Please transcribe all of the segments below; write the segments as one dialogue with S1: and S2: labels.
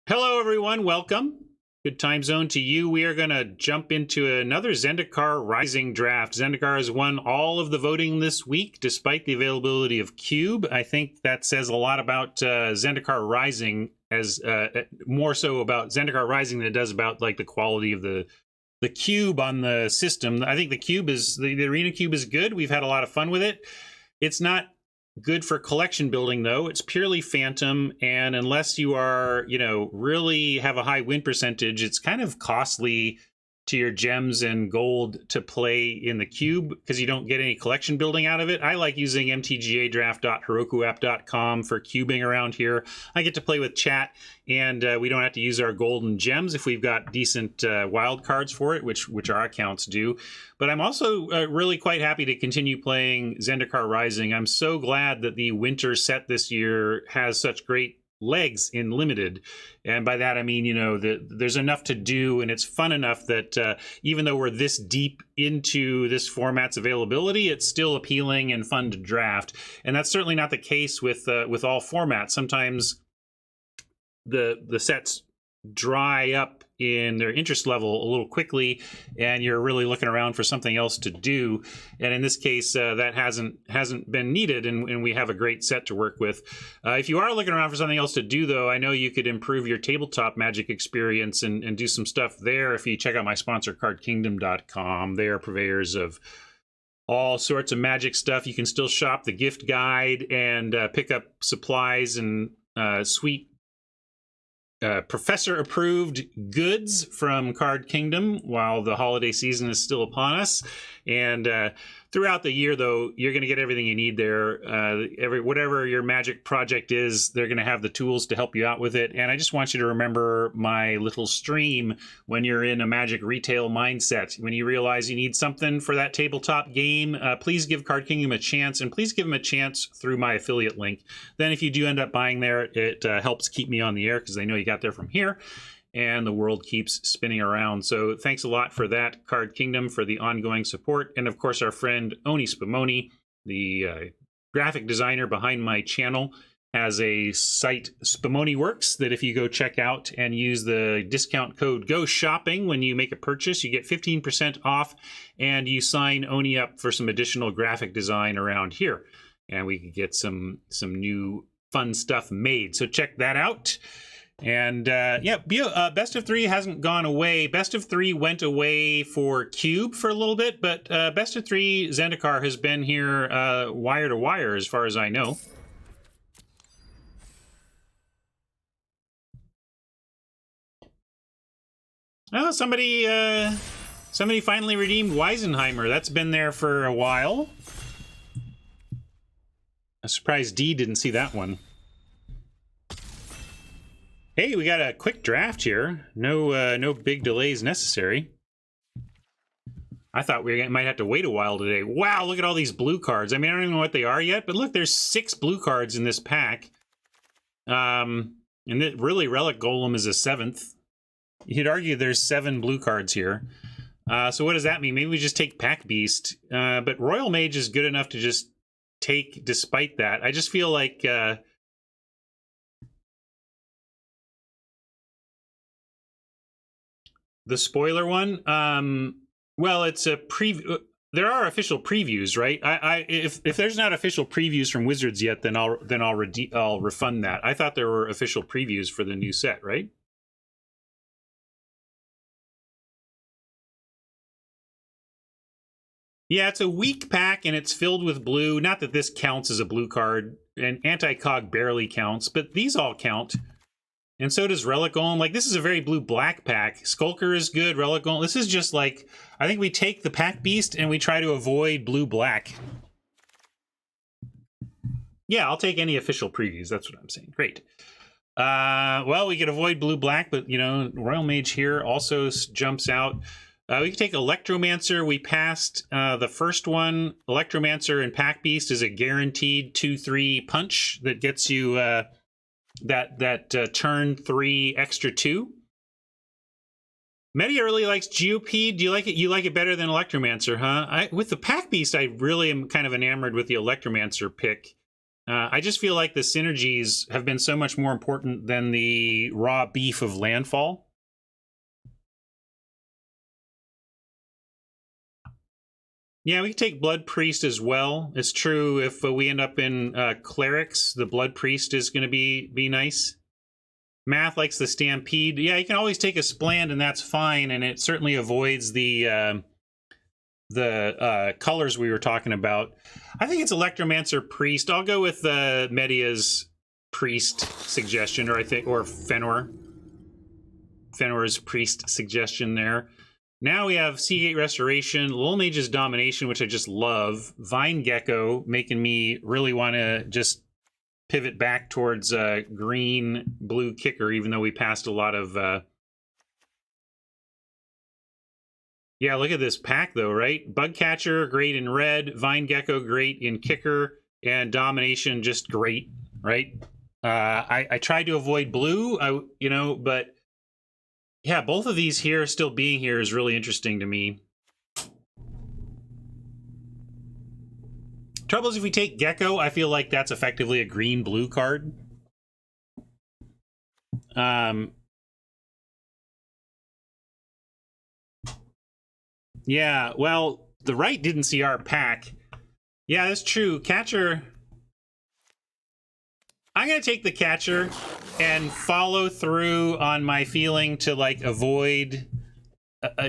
S1: Hello, everyone. Welcome. Good time zone to you. We are going to jump into another Zendikar Rising draft. Zendikar has won all of the voting this week, despite the availability of Cube. I think that says a lot about Zendikar Rising, as more so about Zendikar Rising than it does about like the quality of the cube on the system. I think the Arena Cube is good. We've had a lot of fun with it. It's not good for collection building, though. It's purely phantom, and unless you are, really have a high win percentage, it's kind of costly to your gems and gold to play in the cube because you don't get any collection building out of it. I like using mtgadraft.herokuapp.com for cubing around here. I get to play with chat, and we don't have to use our golden gems if we've got decent wild cards for it, which our accounts do. But I'm also really quite happy to continue playing Zendikar Rising. I'm so glad that the winter set this year has such great legs in limited, and by that I mean there's enough to do, and it's fun enough that even though we're this deep into this format's availability, it's still appealing and fun to draft. And that's certainly not the case with all formats. Sometimes the sets dry up in their interest level a little quickly, and you're really looking around for something else to do. And in this case, that hasn't been needed, and we have a great set to work with. If you are looking around for something else to do, though, I know you could improve your tabletop Magic experience and do some stuff there if you check out my sponsor, cardkingdom.com. They are purveyors of all sorts of Magic stuff. You can still shop the gift guide and pick up supplies and sweet professor-approved goods from Card Kingdom while the holiday season is still upon us. And throughout the year, though, you're going to get everything you need there. Whatever your Magic project is, they're going to have the tools to help you out with it. And I just want you to remember my little stream when you're in a Magic retail mindset. When you realize you need something for that tabletop game, please give Card Kingdom a chance, and please give them a chance through my affiliate link. Then if you do end up buying there, it helps keep me on the air because they know you got there from here, and the world keeps spinning around. So thanks a lot for that, Card Kingdom, for the ongoing support. And of course, our friend Oni Spumoni, the graphic designer behind my channel, has a site, Spumoni Works, that if you go check out and use the discount code Go Shopping when you make a purchase, you get 15% off, and you sign Oni up for some additional graphic design around here, and we could get some new fun stuff made. So check that out. And Best of 3 hasn't gone away. Best of 3 went away for Cube for a little bit, but Best of 3 Zendikar has been here wire to wire as far as I know. Oh, somebody finally redeemed Weisenheimer. That's been there for a while. I'm surprised D didn't see that one. Hey, we got a quick draft here. No big delays necessary. I thought we might have to wait a while today. Wow, look at all these blue cards. I mean, I don't even know what they are yet, but look, there's 6 blue cards in this pack. And really, Relic Golem is a 7th. You'd argue there's 7 blue cards here. So what does that mean? Maybe we just take Pack Beast. But Royal Mage is good enough to just take despite that. I just feel like... the spoiler one, well, it's a preview. There are official previews, right? If there's not official previews from Wizards yet, then I'll refund that. I thought there were official previews for the new set, right? Yeah, it's a weak pack, and it's filled with blue. Not that this counts as a blue card, and Anti-Cog barely counts, but these all count. And so does Relic Golem. Like, this is a very blue-black pack. Skulker is good, Relic Golem. This is just like, I think we take the Pack Beast and we try to avoid blue-black. Yeah, I'll take any official previews. That's what I'm saying. Great. Well, we could avoid blue-black, but, Royal Mage here also jumps out. We can take Electromancer. We passed the first one. Electromancer and Pack Beast is a guaranteed 2/3 punch that gets you... that turn 3 extra 2. Media really likes GOP. Do you like it? You like it better than Electromancer, huh? With the Pack Beast, I really am kind of enamored with the Electromancer pick. I just feel like the synergies have been so much more important than the raw beef of landfall. Yeah, we can take Blood Priest as well. It's true, if we end up in Clerics, the Blood Priest is going to be nice. Math likes the Stampede. Yeah, you can always take a Spland, and that's fine, and it certainly avoids the colors we were talking about. I think it's Electromancer Priest. I'll go with Media's Priest suggestion, or Fëanor's Priest suggestion there. Now we have Seagate Restoration, Lil Mage's Domination, which I just love, Vine Gecko, making me really want to just pivot back towards green-blue kicker, even though we passed a lot of... Yeah, look at this pack, though, right? Bugcatcher, great in red, Vine Gecko, great in kicker, and Domination, just great, right? I tried to avoid blue, but... Yeah, both of these here still being here is really interesting to me. Trouble is, if we take Gecko, I feel like that's effectively a green-blue card. Yeah, well, the right didn't see our pack. Yeah, that's true. Catcher... I'm going to take the Catcher and follow through on my feeling to, like, avoid...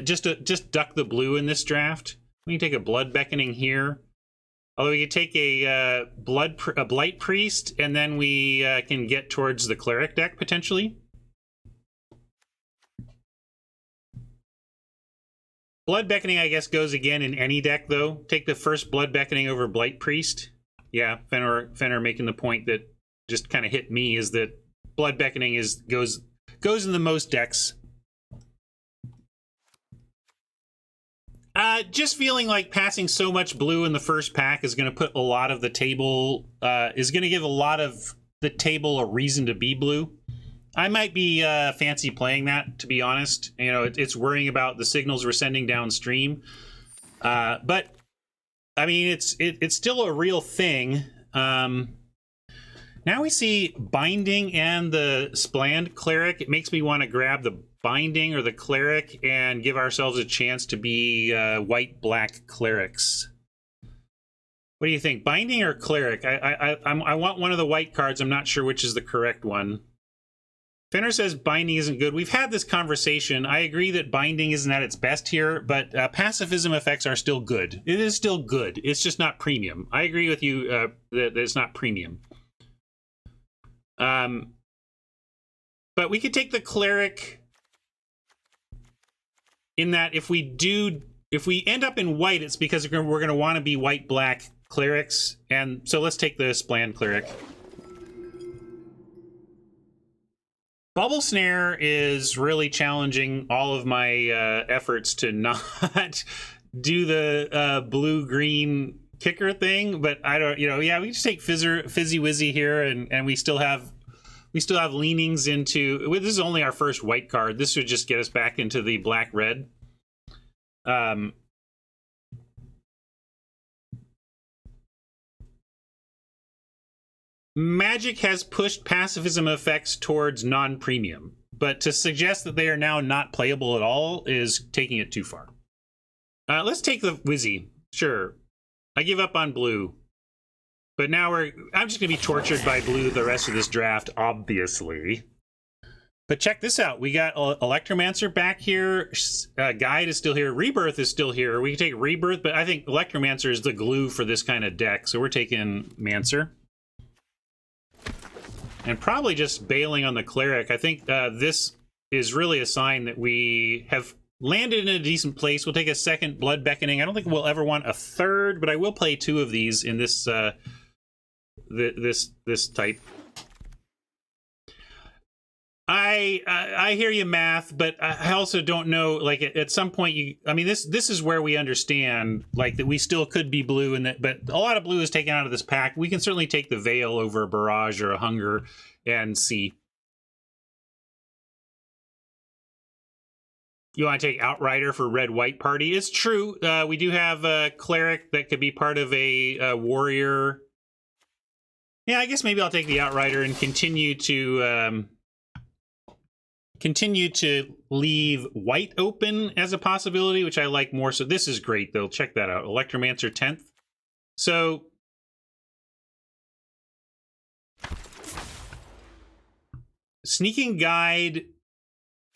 S1: just duck the blue in this draft. We can take a Blood Beckoning here. Although we could take a Blight Priest, and then we can get towards the Cleric deck, potentially. Blood Beckoning, I guess, goes again in any deck, though. Take the first Blood Beckoning over Blight Priest. Yeah, Fëanor making the point that just kind of hit me is that Blood Beckoning goes in the most decks. Just feeling like passing so much blue in the first pack is going to put a lot of the table, is going to give a lot of the table a reason to be blue. I might be fancy playing that, to be honest. You know, it's worrying about the signals we're sending downstream. But, I mean, it's still a real thing. Now we see Binding and the Spland Cleric. It makes me want to grab the Binding or the Cleric and give ourselves a chance to be white-black Clerics. What do you think? Binding or Cleric? I want one of the white cards. I'm not sure which is the correct one. Fëanor says Binding isn't good. We've had this conversation. I agree that Binding isn't at its best here, but pacifism effects are still good. It is still good. It's just not premium. I agree with you that it's not premium. But we could take the Cleric in that if we end up in white, it's because we're going to want to be white-black Clerics. And so let's take the Spland Cleric. Bubble Snare is really challenging all of my efforts to not do the blue-green kicker thing, but I don't, yeah, we just take Fizzy Wizzy here, and we still have leanings into... This is only our first white card. This would just get us back into the black-red. Magic has pushed pacifism effects towards non-premium, but to suggest that they are now not playable at all is taking it too far. Let's take the Wizzy. Sure. I give up on blue. But now I'm just going to be tortured by blue the rest of this draft, obviously. But check this out. We got Electromancer back here. Guide is still here. Rebirth is still here. We can take Rebirth, but I think Electromancer is the glue for this kind of deck. So we're taking Mancer. And probably just bailing on the Cleric. I think this is really a sign that we have landed in a decent place. We'll take a second Blood Beckoning. I don't think we'll ever want a third, but I will play two of these in this this type. I hear you, Math, but I also don't know, like, at some point this is where we understand, like, that we still could be blue, but a lot of blue is taken out of this pack. We can certainly take the Veil over a Barrage or a Hunger and see. You want to take Outrider for red-white party? It's true. We do have a Cleric that could be part of a warrior Yeah, I guess maybe I'll take the Outrider and continue to leave white open as a possibility, which I like more. So this is great, though. Check that out. Electromancer 10th. So Sneaking Guide,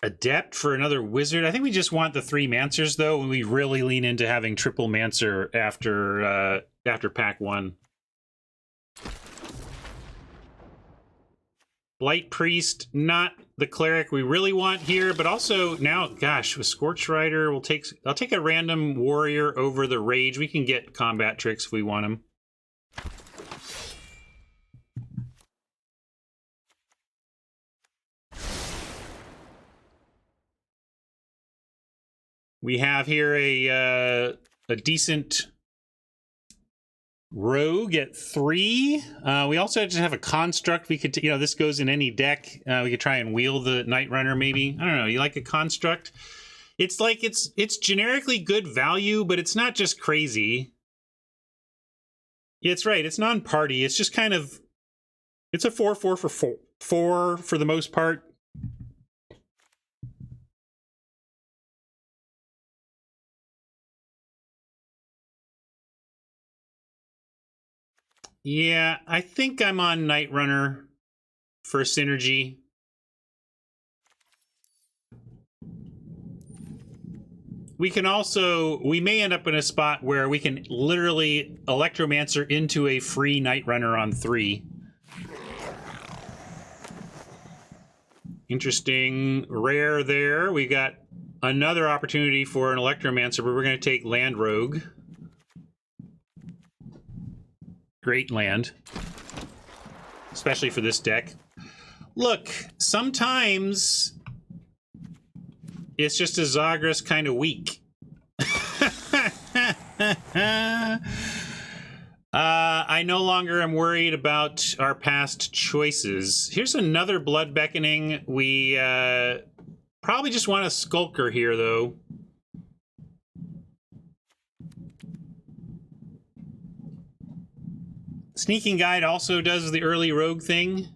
S1: Adept for another Wizard. I think we just want the 3 Mancers, though, and we really lean into having triple Mancer after pack 1. Blight Priest, not the cleric we really want here, but also now, gosh, with Scorch Rider, I'll take a random warrior over the Rage. We can get combat tricks if we want them. We have here a decent rogue at 3. We also just have a construct. We could, this goes in any deck. We could try and wheel the Night Runner, maybe. I don't know. You like a construct? It's like it's generically good value, but it's not just crazy. Yeah, it's right. It's non-party. It's just kind of. It's a 4/4 for 4 for the most part. Yeah, I think I'm on Night Runner for synergy. We may end up in a spot where we can literally Electromancer into a free Night Runner on 3. Interesting rare there. We got another opportunity for an Electromancer, but we're going to take Land Rogue. Great land, especially for this deck. Look, sometimes it's just a Zagras kind of weak. I no longer am worried about our past choices. Here's another Blood Beckoning. We probably just want a Skulker here, though. Sneaking Guide also does the early rogue thing.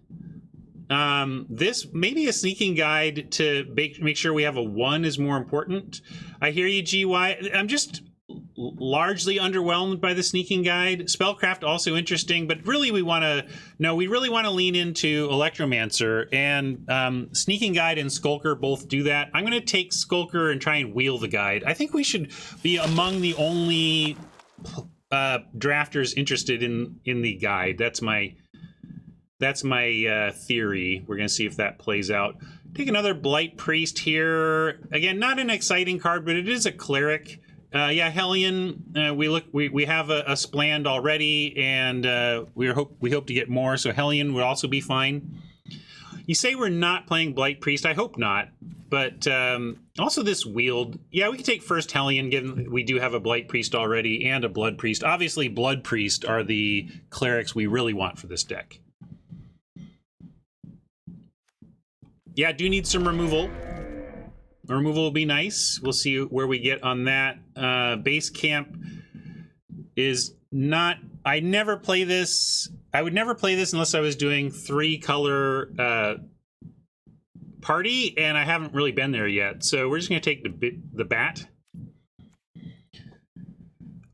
S1: This maybe a Sneaking Guide to make sure we have a 1 is more important. I hear you, GY. I'm just largely underwhelmed by the Sneaking Guide. Spellcraft also interesting, but really we want to lean into Electromancer, and Sneaking Guide and Skulker both do that. I'm going to take Skulker and try and wheel the guide. I think we should be among the only drafters interested in the guide. That's my theory. We're gonna see if that plays out. Take another Blight Priest here. Again, not an exciting card, but it is a cleric. Yeah, Hellion. We have a Spland already, and we hope to get more. So Hellion would also be fine. You say we're not playing Blight Priest. I hope not. But also this Wield. Yeah, we can take first Hellion, given we do have a Blight Priest already and a Blood Priest. Obviously, Blood Priest are the clerics we really want for this deck. Yeah, I do need some removal. Removal will be nice. We'll see where we get on that. Base Camp is not... I never play this. I would never play this unless I was doing 3-color... party, and I haven't really been there yet. So we're just going to take the Bat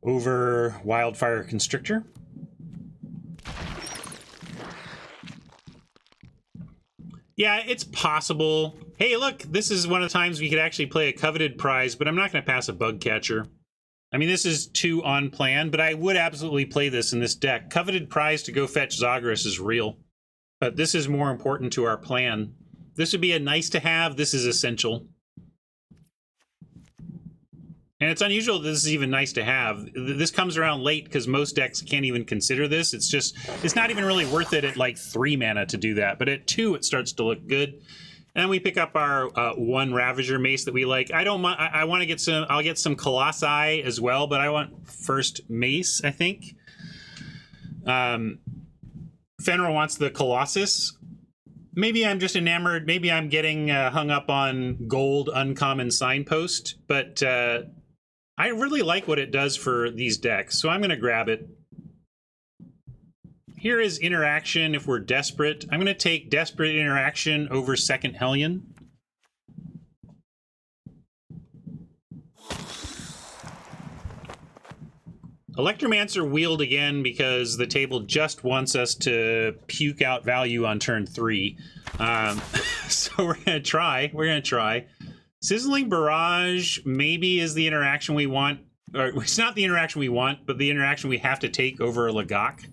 S1: over Wildfire Constrictor. Yeah, it's possible. Hey, look, this is one of the times we could actually play a Coveted Prize, but I'm not going to pass a Bug Catcher. I mean, this is 2 on plan, but I would absolutely play this in this deck. Coveted Prize to go fetch Zagras is real, but this is more important to our plan. This would be a nice to have. This is essential. And it's unusual that this is even nice to have. This comes around late because most decks can't even consider this. It's not even really worth it at like 3 mana to do that. But at 2, it starts to look good. And then we pick up our 1 Ravager Mace that we like. I want to get some, I'll get some Colossi as well, but I want first Mace, I think. Fenrir wants the Colossus. Maybe I'm just enamored. Maybe I'm getting hung up on gold uncommon Signpost, but I really like what it does for these decks, so I'm going to grab it. here is interaction if we're desperate. I'm going to take desperate interaction over second Hellion. Electromancer wheeled again because the table just wants us to puke out value on turn 3. So we're going to try. We're going to try. Sizzling Barrage maybe is the interaction we want. Or it's not the interaction we want, but the interaction we have to take over Lagak.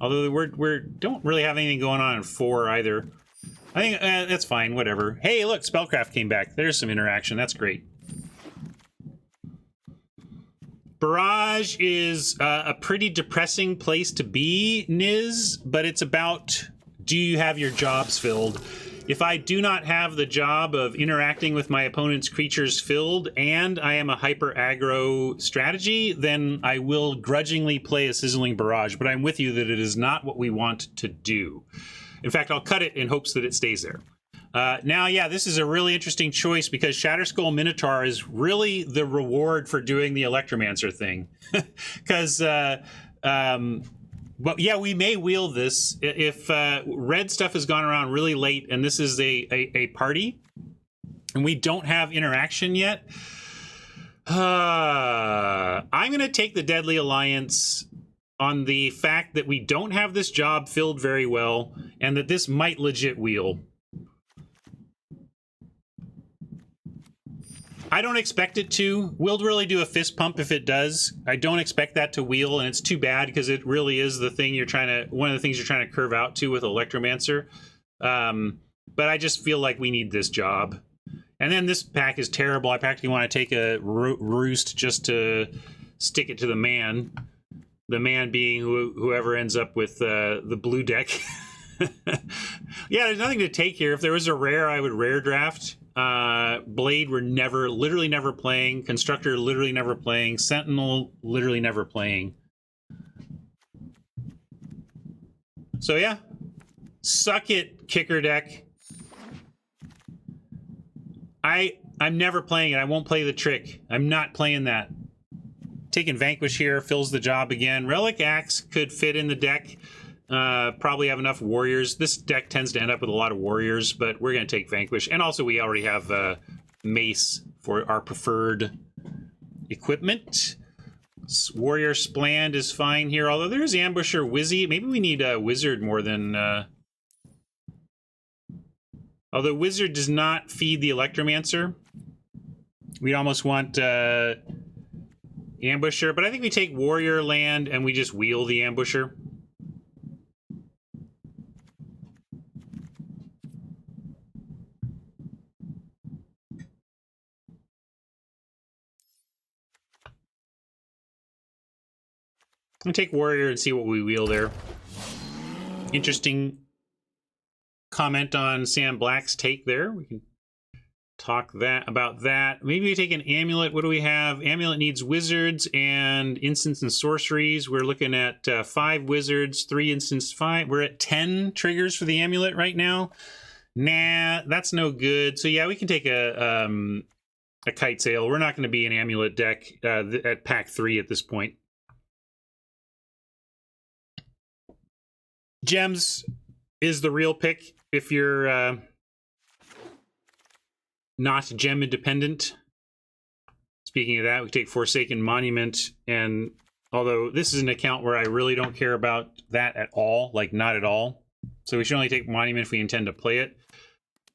S1: Although we don't really have anything going on in 4 either. I think that's fine, whatever. Hey, look, Spellcraft came back. There's some interaction. That's great. Barrage is a pretty depressing place to be, Niz, but it's about, do you have your jobs filled? If I do not have the job of interacting with my opponent's creatures filled, and I am a hyper aggro strategy, then I will grudgingly play a Sizzling Barrage, but I'm with you that it is not what we want to do. In fact, I'll cut it in hopes that it stays there. Now, yeah, this is a really interesting choice because Shatterskull Minotaur is really the reward for doing the Electromancer thing. Because, but yeah, we may wheel this if red stuff has gone around really late and this is a party and we don't have interaction yet. I'm going to take the Deadly Alliance on the fact that we don't have this job filled very well and that this might legit wheel. I don't expect it to. We'll really do a fist pump if it does. I don't expect that to wheel, and it's too bad because it really is the thing you're trying to, one of the things you're trying to curve out to with Electromancer. But I just feel like we need this job. And then this pack is terrible. I practically want to take a roost just to stick it to the man. The man being whoever ends up with the blue deck. Yeah, there's nothing to take here. If there was a rare, I would rare draft. Blade we're literally never playing. Constructor literally never playing. Sentinel literally never playing. So yeah, suck it, kicker deck. I'm never playing it. I won't play the trick. I'm not playing that. Taking Vanquish here fills the job again. Relic Axe could fit in the deck. Probably have enough warriors. This deck tends to end up with a lot of warriors, but we're going to take Vanquish. And also we already have Mace for our preferred equipment. Warrior Spland is fine here, although there's Ambusher Wizzy. Maybe we need a Wizard more than... Although Wizard does not feed the Electromancer. We almost want Ambusher, but I think we take Warrior Land and we just wheel the Ambusher. I'm gonna take Warrior and see what we wheel there. Interesting comment on Sam Black's take there. We can talk about that. Maybe we take an Amulet. What do we have? Amulet needs Wizards and Instants and Sorceries. We're looking at 5 Wizards, 3 Instants, 5. We're at 10 triggers for the Amulet right now. Nah, that's no good. So yeah, we can take a Kite Sail. We're not going to be an Amulet deck at pack 3 at this point. Gems is the real pick if you're not gem independent. Speaking of that, we take Forsaken Monument, and although this is an account where I really don't care about that at all, like not at all, so we should only take Monument if we intend to play it.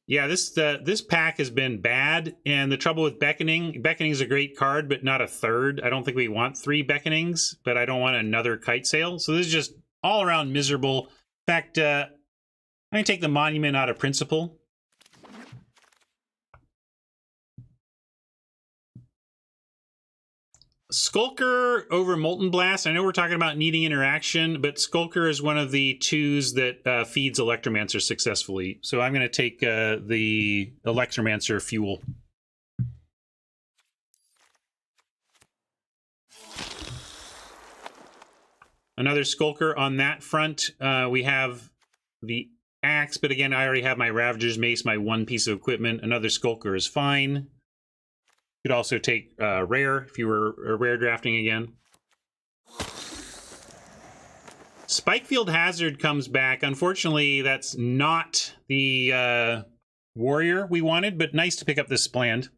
S1: Yeah, this pack has been bad, and the trouble with Beckoning is a great card, but not a third. I don't think we want 3 Beckonings, but I don't want another Kite Sail, so this is just all around miserable. In fact, I'm going to take the Monument out of principle. Skulker over Molten Blast. I know we're talking about needing interaction, but Skulker is one of the 2s that feeds Electromancer successfully. So I'm going to take the Electromancer fuel. Another Skulker on that front. We have the Axe, but again, I already have my Ravager's Mace, my 1 piece of equipment. Another Skulker is fine. You could also take Rare if you were rare drafting again. Spikefield Hazard comes back. Unfortunately, that's not the warrior we wanted, but nice to pick up this Spland.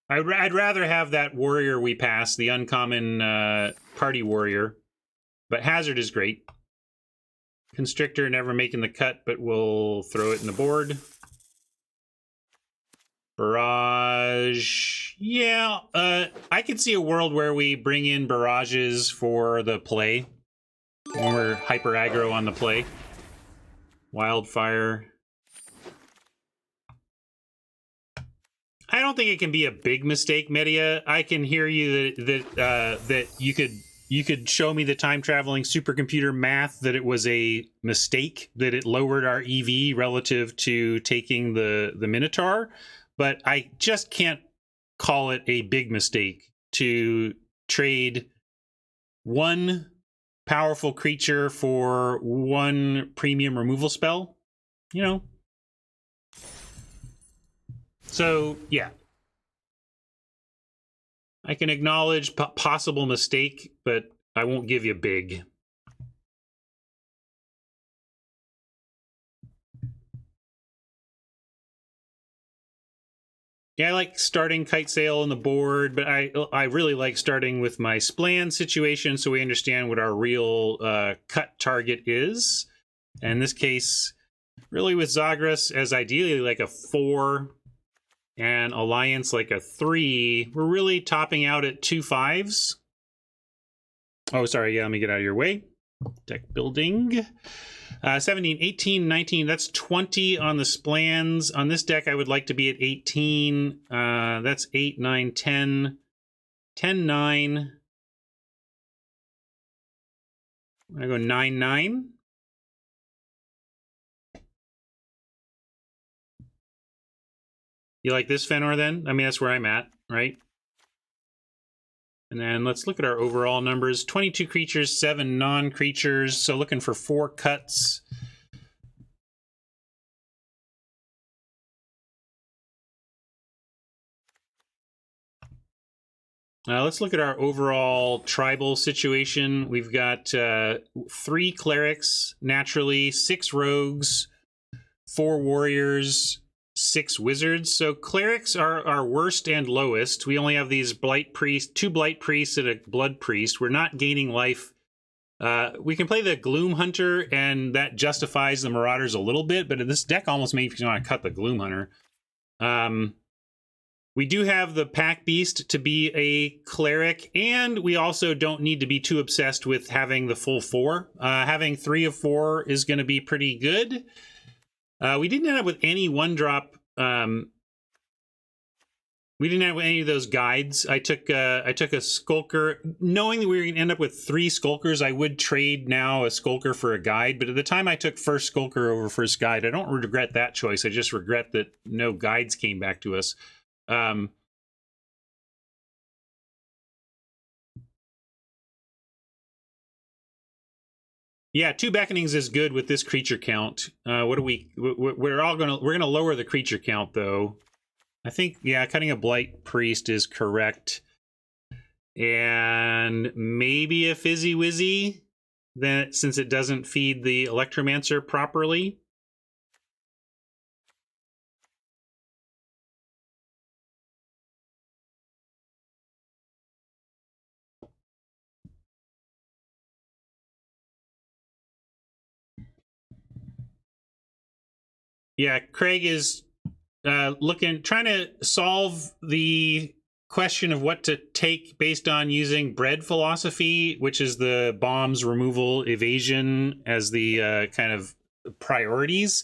S1: I'd rather have that warrior we passed, the uncommon party warrior, but Hazard is great. Constrictor never making the cut, but we'll throw it in the board. Barrage, yeah, I could see a world where we bring in barrages for the play, when we're hyper aggro on the play. Wildfire. I don't think it can be a big mistake, Media. I can hear you that you could show me the time traveling supercomputer math that it was a mistake, that it lowered our EV relative to taking the Minotaur, but I just can't call it a big mistake to trade one powerful creature for one premium removal spell, you know. So, yeah. I can acknowledge possible mistake, but I won't give you big. Yeah, I like starting Kite Sail on the board, but I really like starting with my Splan situation so we understand what our real cut target is. And in this case, really with Zagras as ideally like a 4 and Alliance like a 3, we're really topping out at 2 5s. Oh, sorry, yeah, let me get out of your way. Deck building. 17, 18, 19, that's 20 on the Splans. On this deck, I would like to be at 18. That's 8, 9, 10, 10, 9. I go 9, 9. You like this, Fenor, then? I mean, that's where I'm at, right? And then let's look at our overall numbers. 22 creatures, 7 non-creatures. So looking for 4 cuts. Let's look at our overall tribal situation. We've got 3 clerics, naturally, 6 rogues, 4 warriors, 6 wizards. So clerics are our worst and lowest. We only have these blight priests, 2 blight priests and a blood priest. We're not gaining life. We can play the Gloom Hunter, and that justifies the Marauders a little bit, but this deck almost makes me want to cut the Gloom Hunter. We do have the Pack Beast to be a cleric, and we also don't need to be too obsessed with having the full 4. Having 3 of 4 is going to be pretty good. We didn't end up with any 1-drop. We didn't have any of those guides. I took a Skulker. Knowing that we were going to end up with 3 Skulkers, I would trade now a Skulker for a guide. But at the time I took first Skulker over first guide, I don't regret that choice. I just regret that no guides came back to us. Yeah, 2 Beckonings is good with this creature count. What do we're gonna lower the creature count though. I think, yeah, cutting a Blight Priest is correct. And maybe a Fizzy Wizzy, that since it doesn't feed the Electromancer properly. Yeah, Craig is trying to solve the question of what to take based on using bread philosophy, which is the bombs, removal, evasion as the kind of priorities.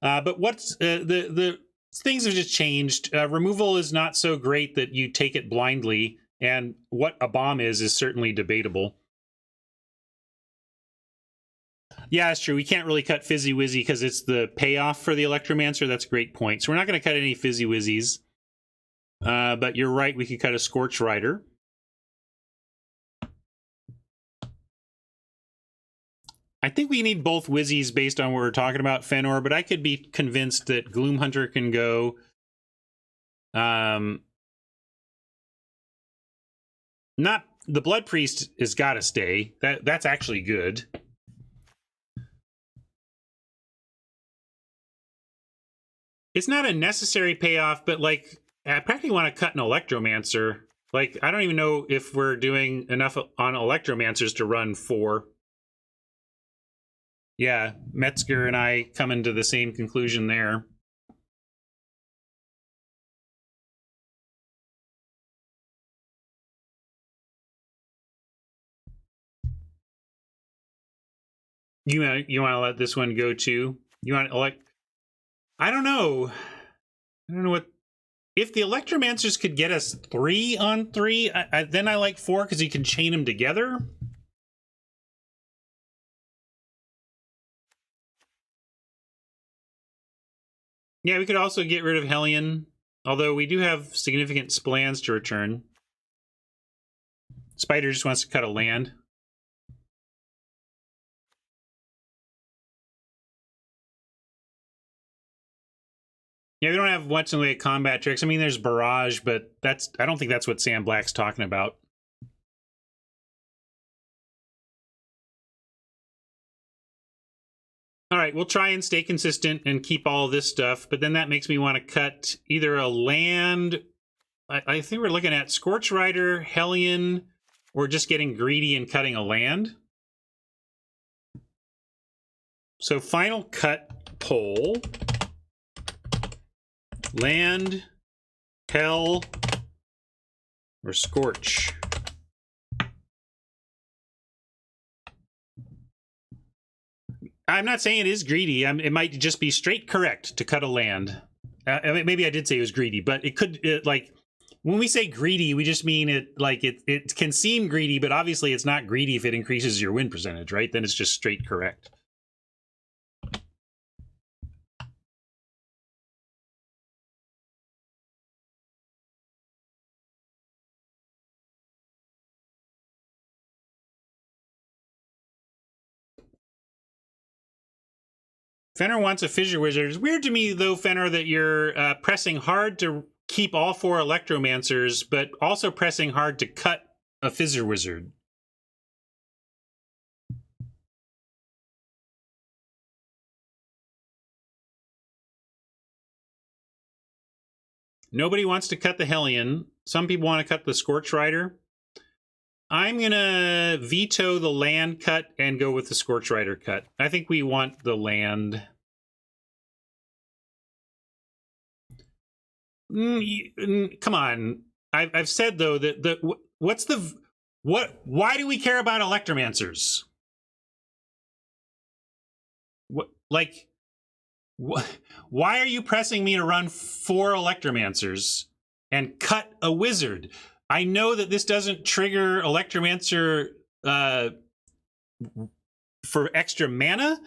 S1: But what's the things have just changed. Removal is not so great that you take it blindly, and what a bomb is certainly debatable. Yeah, it's true. We can't really cut Fizzy Wizzy because it's the payoff for the Electromancer. That's a great point. So we're not going to cut any Fizzy Wizzies. But you're right, we could cut a Scorch Rider. I think we need both Wizzies based on what we're talking about, Fenor, but I could be convinced that Gloom Hunter can go. Not the Blood Priest has got to stay. That's actually good. It's not a necessary payoff, but like I practically want to cut an Electromancer. Like I don't even know if we're doing enough on Electromancers to run 4. Yeah, Metzger and I come into the same conclusion there. You want to let this one go too? You want to I don't know. I don't know what. If the Electromancers could get us 3 on 3, then I like 4 because you can chain them together. Yeah, we could also get rid of Hellion, although we do have significant splans to return. Spider just wants to cut a land. Yeah, we don't have much in the way of combat tricks. I mean, there's Barrage, but I don't think that's what Sam Black's talking about. All right, we'll try and stay consistent and keep all of this stuff, but then that makes me want to cut either a land. I think we're looking at Scorch Rider, Hellion, or just getting greedy and cutting a land. So final cut poll. Land, Hell, or Scorch? I'm not saying it is greedy. It might just be straight correct to cut a land. Maybe I did say it was greedy, but it could, like, when we say greedy, we just mean it, like, it can seem greedy, but obviously it's not greedy if it increases your win percentage, right? Then it's just straight correct. Fenner wants a Fissure Wizard. It's weird to me, though, Fenner, that you're pressing hard to keep all 4 Electromancers, but also pressing hard to cut a Fissure Wizard. Nobody wants to cut the Hellion. Some people want to cut the Scorch Rider. I'm going to veto the land cut and go with the Scorch Rider cut. I think we want the land. Come on. I've said, though, that why do we care about Electromancers? Why are you pressing me to run 4 Electromancers and cut a wizard? I know that this doesn't trigger Electromancer for extra mana,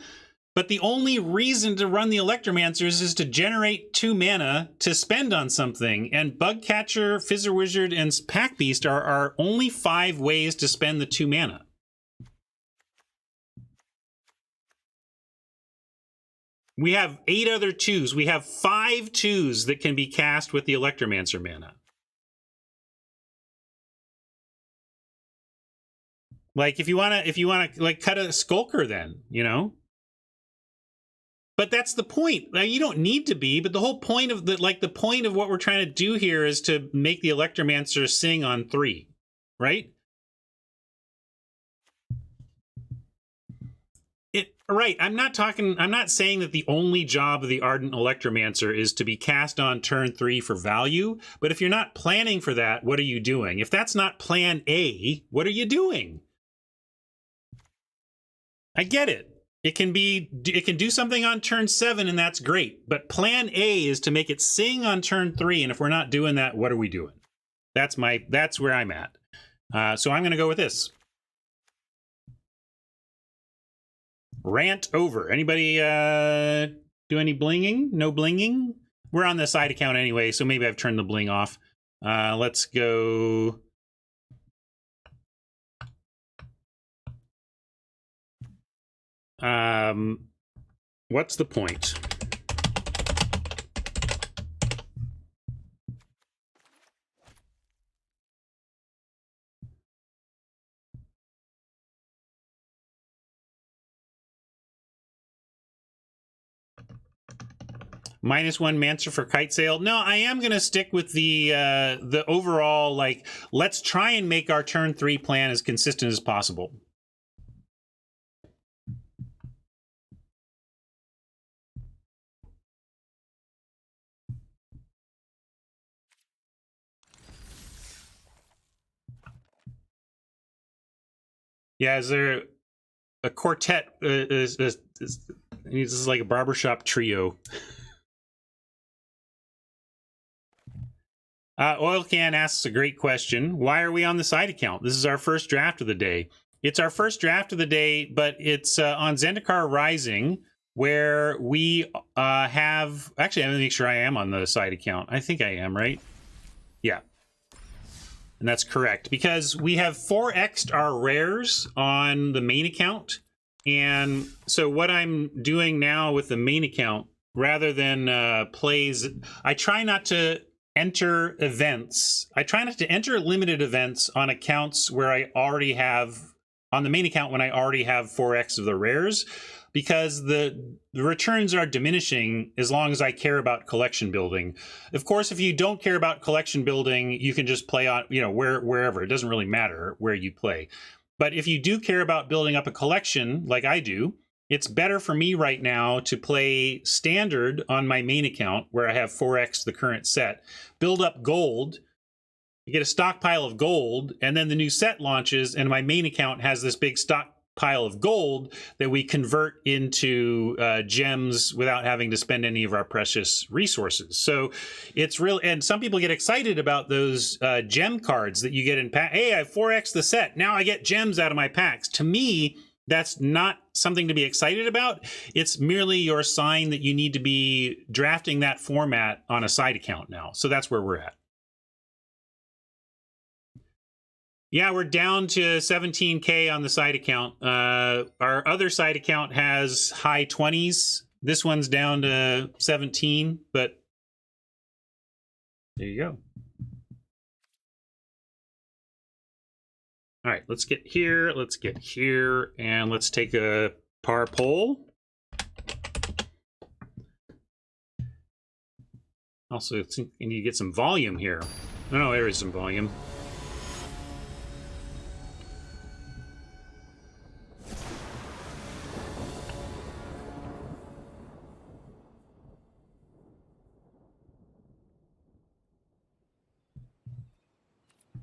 S1: but the only reason to run the Electromancers is to generate 2 mana to spend on something. And Bugcatcher, Fissure Wizard, and Pack Beast are only 5 ways to spend the 2 mana. We have 8 other 2s. We have 5 2s that can be cast with the Electromancer mana. Like if you wanna like cut a Skulker, then, you know. But that's the point. Now, you don't need to be, but the whole point of the point of what we're trying to do here is to make the Electromancer sing on 3, right? Right. I'm not saying that the only job of the Ardent Electromancer is to be cast on turn 3 for value, but if you're not planning for that, what are you doing? If that's not plan A, what are you doing? I get it. It can do something on turn 7, and that's great. But plan A is to make it sing on turn 3, and if we're not doing that, what are we doing? That's where I'm at. So I'm going to go with this. Rant over. Anybody do any blinging? No blinging? We're on the side account anyway, so maybe I've turned the bling off. Let's go. What's the point? -1 Mancer for Kite Sail. No, I am going to stick with the overall, like, let's try and make our turn 3 plan as consistent as possible. Yeah, is there a quartet? This is like a barbershop trio. Oil Can asks a great question. Why are we on the side account? This is our first draft of the day. It's our first draft of the day, but it's on Zendikar Rising, where we have... Actually, I'm going to make sure I am on the side account. I think I am, right? Yeah. And that's correct, because we have 4x'd our rares on the main account. And so what I'm doing now with the main account, rather than plays, I try not to enter events. I try not to enter limited events on accounts where I already have, on the main account when I already have 4x of the rares, because the returns are diminishing as long as I care about collection building. Of course, if you don't care about collection building, you can just play on, wherever. It doesn't really matter where you play. But if you do care about building up a collection, like I do, it's better for me right now to play standard on my main account, where I have 4x the current set, build up gold, get a stockpile of gold, and then the new set launches, and my main account has this big stockpile of gold that we convert into gems without having to spend any of our precious resources. So it's really, and some people get excited about those gem cards that you get in pack. Hey, I have 4x the set. Now I get gems out of my packs. To me, that's not something to be excited about. It's merely your sign that you need to be drafting that format on a side account now. So that's where we're at. Yeah, we're down to 17K on the side account. Our other side account has high 20s. This one's down to 17, but there you go. All right, let's get here, and let's take a par poll. Also, I need to get some volume here. Oh, there is some volume.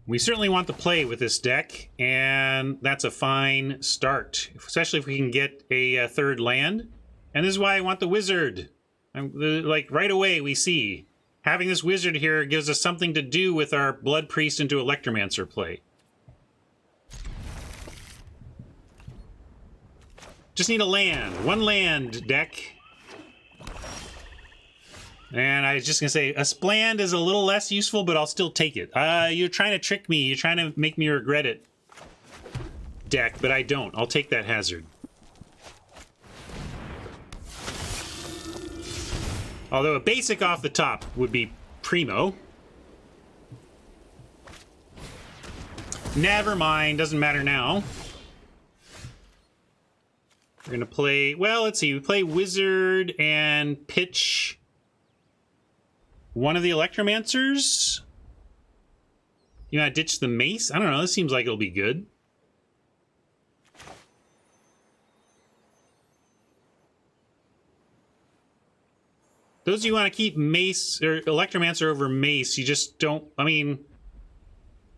S1: We certainly want to play with this deck, and that's a fine start, especially if we can get a third land. And this is why I want the wizard. Like, right away we see having this wizard here gives us something to do with our Blood Priest into Electromancer play. Just need a land. One land, deck. And I was just going to say, a Spland is a little less useful, but I'll still take it. You're trying to trick me. You're trying to make me regret it, deck, but I don't. I'll take that hazard. Although a basic off the top would be primo. Never mind. Doesn't matter now. We're going to play... Well, let's see. We play Wizard and pitch... one of the Electromancers? You want to ditch the mace? I don't know. This seems like it'll be good. Those of you who want to keep mace or Electromancer over mace, you just don't... I mean,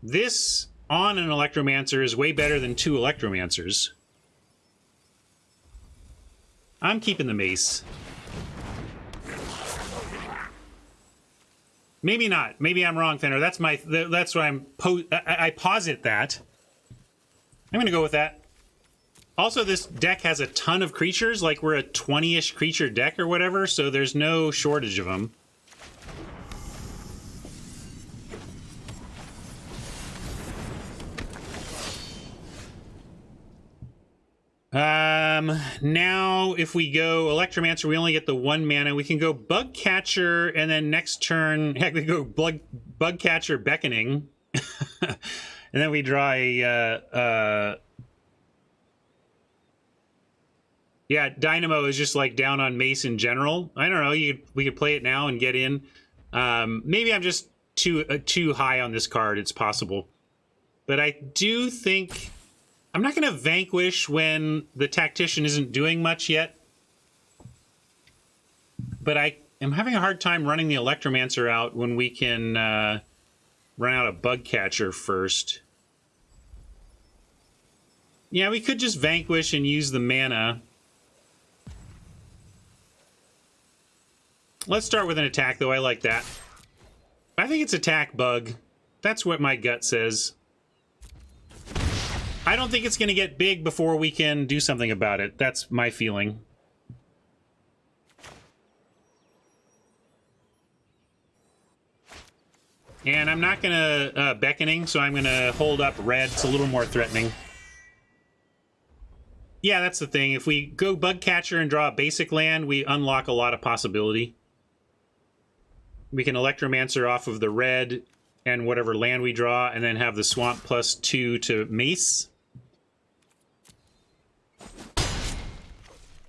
S1: this on an Electromancer is way better than 2 Electromancers. I'm keeping the mace. Maybe not. Maybe I'm wrong, Fenner. That's what I posit that. I'm going to go with that. Also, this deck has a ton of creatures. Like, we're a 20-ish creature deck or whatever, so there's no shortage of them. Now, if we go Electromancer, we only get the 1 mana. We can go Bug Catcher, and then next turn, heck, we go Bug Catcher Beckoning. And then we draw a Yeah, Dynamo is just like down on Mace in general. I don't know. We could play it now and get in. Maybe I'm just too high on this card. It's possible, but I do think I'm not going to Vanquish when the Tactician isn't doing much yet. But I am having a hard time running the Electromancer out when we can run out a Bug Catcher first. Yeah, we could just Vanquish and use the mana. Let's start with an attack, though. I like that. I think it's attack bug. That's what my gut says. I don't think it's going to get big before we can do something about it. That's my feeling. And I'm not going to Beckoning, so I'm going to hold up red. It's a little more threatening. Yeah, that's the thing. If we go Bug Catcher and draw a basic land, we unlock a lot of possibility. We can Electromancer off of the red and whatever land we draw, and then have the Swamp +2 to Mace.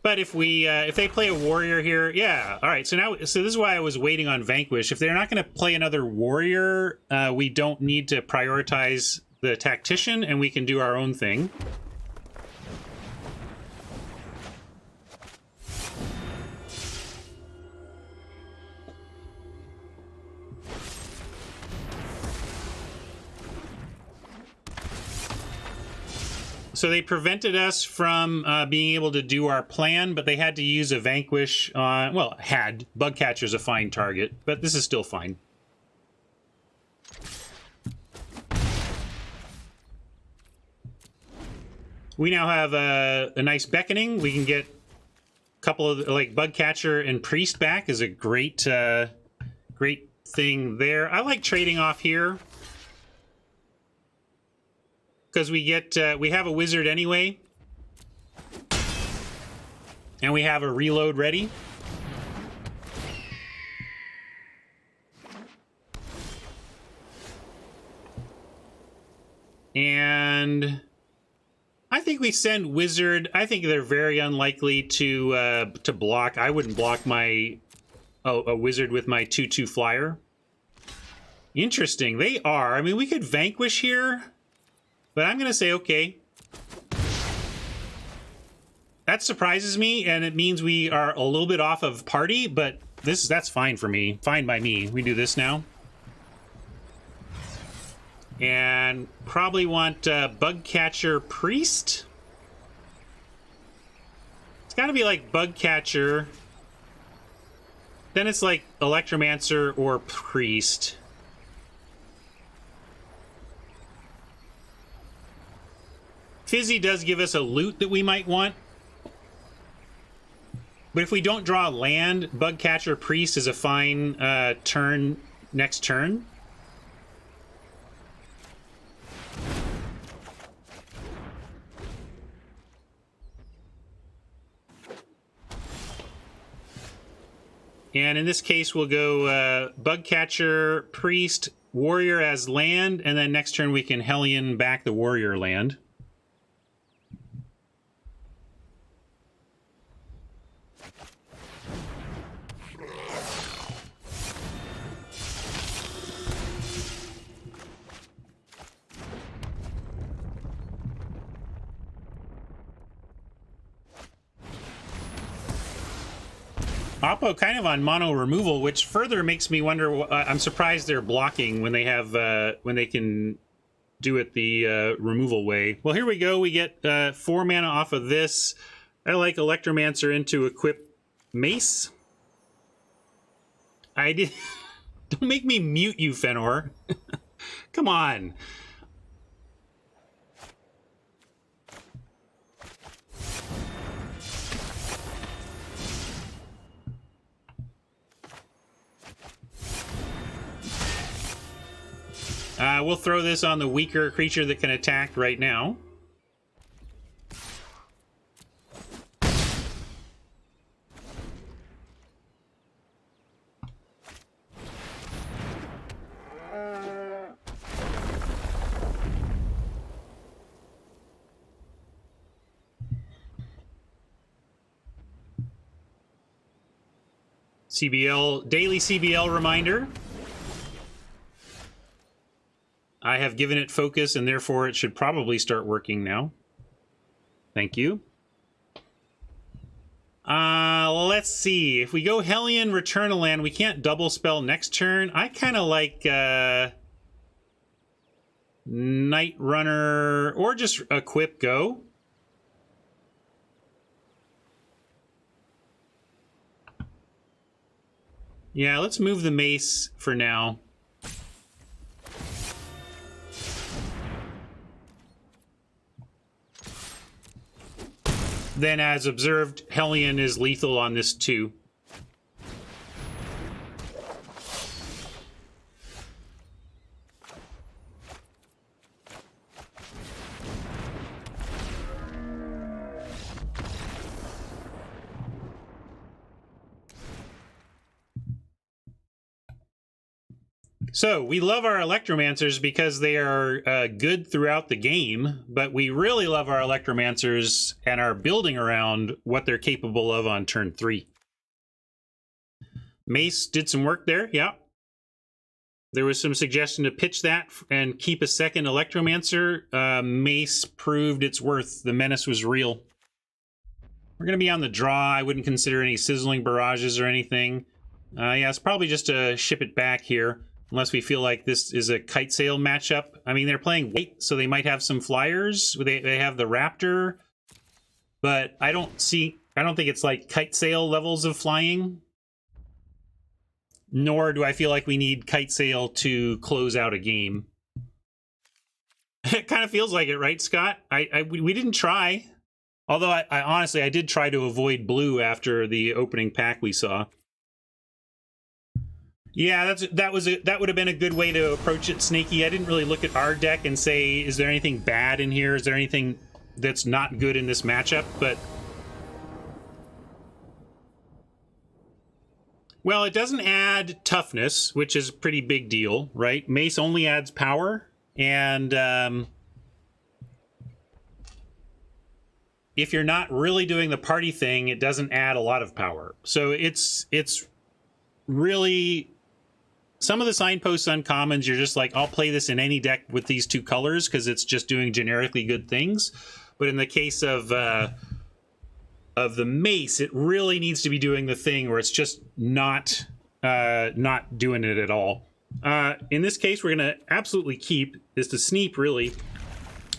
S1: But if they play a Warrior here, yeah, all right. So this is why I was waiting on Vanquish. If they're not going to play another Warrior, we don't need to prioritize the Tactician, and we can do our own thing. So they prevented us from being able to do our plan, but they had to use a Vanquish on... Well, Bug Catcher's a fine target, but this is still fine. We now have a nice Beckoning. We can get a couple of... Like, Bug Catcher and Priest back is a great, great thing there. I like trading off here. Because we have a Wizard anyway. And we have a reload ready. And I think we send Wizard. I think they're very unlikely to block. I wouldn't block a Wizard with my 2/2 flyer. Interesting. They are. I mean, we could Vanquish here. But I'm going to say, okay. That surprises me, and it means we are a little bit off of party, but that's fine for me. Fine by me. We do this now. And probably want Bug Catcher Priest. It's got to be like Bug Catcher. Then it's like Electromancer or Priest. Fizzy does give us a loot that we might want. But if we don't draw land, Bug Catcher Priest is a fine turn next turn. And in this case, we'll go Bug Catcher Priest, Warrior as land, and then next turn we can Hellion back the Warrior land. Oppo kind of on mono removal, which further makes me wonder. I'm surprised they're blocking when they have when they can do it the removal way. Well, here we go. We get 4 mana off of this. I like Electromancer into equip Mace. I did. Don't make me mute you, Fenor. Come on. We'll throw this on the weaker creature that can attack right now. CBL, daily CBL reminder. I have given it focus, and therefore it should probably start working now. Thank you. Let's see. If we go Hellion, Return a Land, we can't double spell next turn. I kind of like Night Runner, or just equip go. Yeah, let's move the mace for now. Then, as observed, Hellion is lethal on this too. So, we love our Electromancers because they are good throughout the game, but we really love our Electromancers and are building around what they're capable of on turn 3. Mace did some work there, yeah. There was some suggestion to pitch that and keep a second Electromancer. Mace proved its worth. The menace was real. We're going to be on the draw. I wouldn't consider any sizzling barrages or anything. Yeah, it's probably just to ship it back here. Unless we feel like this is a kite sail matchup. I mean, they're playing white, so they might have some flyers. They have the Raptor. But I don't think it's like kite sail levels of flying. Nor do I feel like we need kite sail to close out a game. It kind of feels like it, right, Scott? We didn't try. Although I honestly, I did try to avoid blue after the opening pack we saw. Yeah, that would have been a good way to approach it, Snaky. I didn't really look at our deck and say, is there anything bad in here? Is there anything that's not good in this matchup? But well, it doesn't add toughness, which is a pretty big deal, right? Mace only adds power, and if you're not really doing the party thing, it doesn't add a lot of power. So it's really, some of the signposts uncommons, you're just like, I'll play this in any deck with these two colors because it's just doing generically good things. But in the case of the mace, it really needs to be doing the thing where it's just not doing it at all. In this case, we're going to absolutely keep is to sneak, really.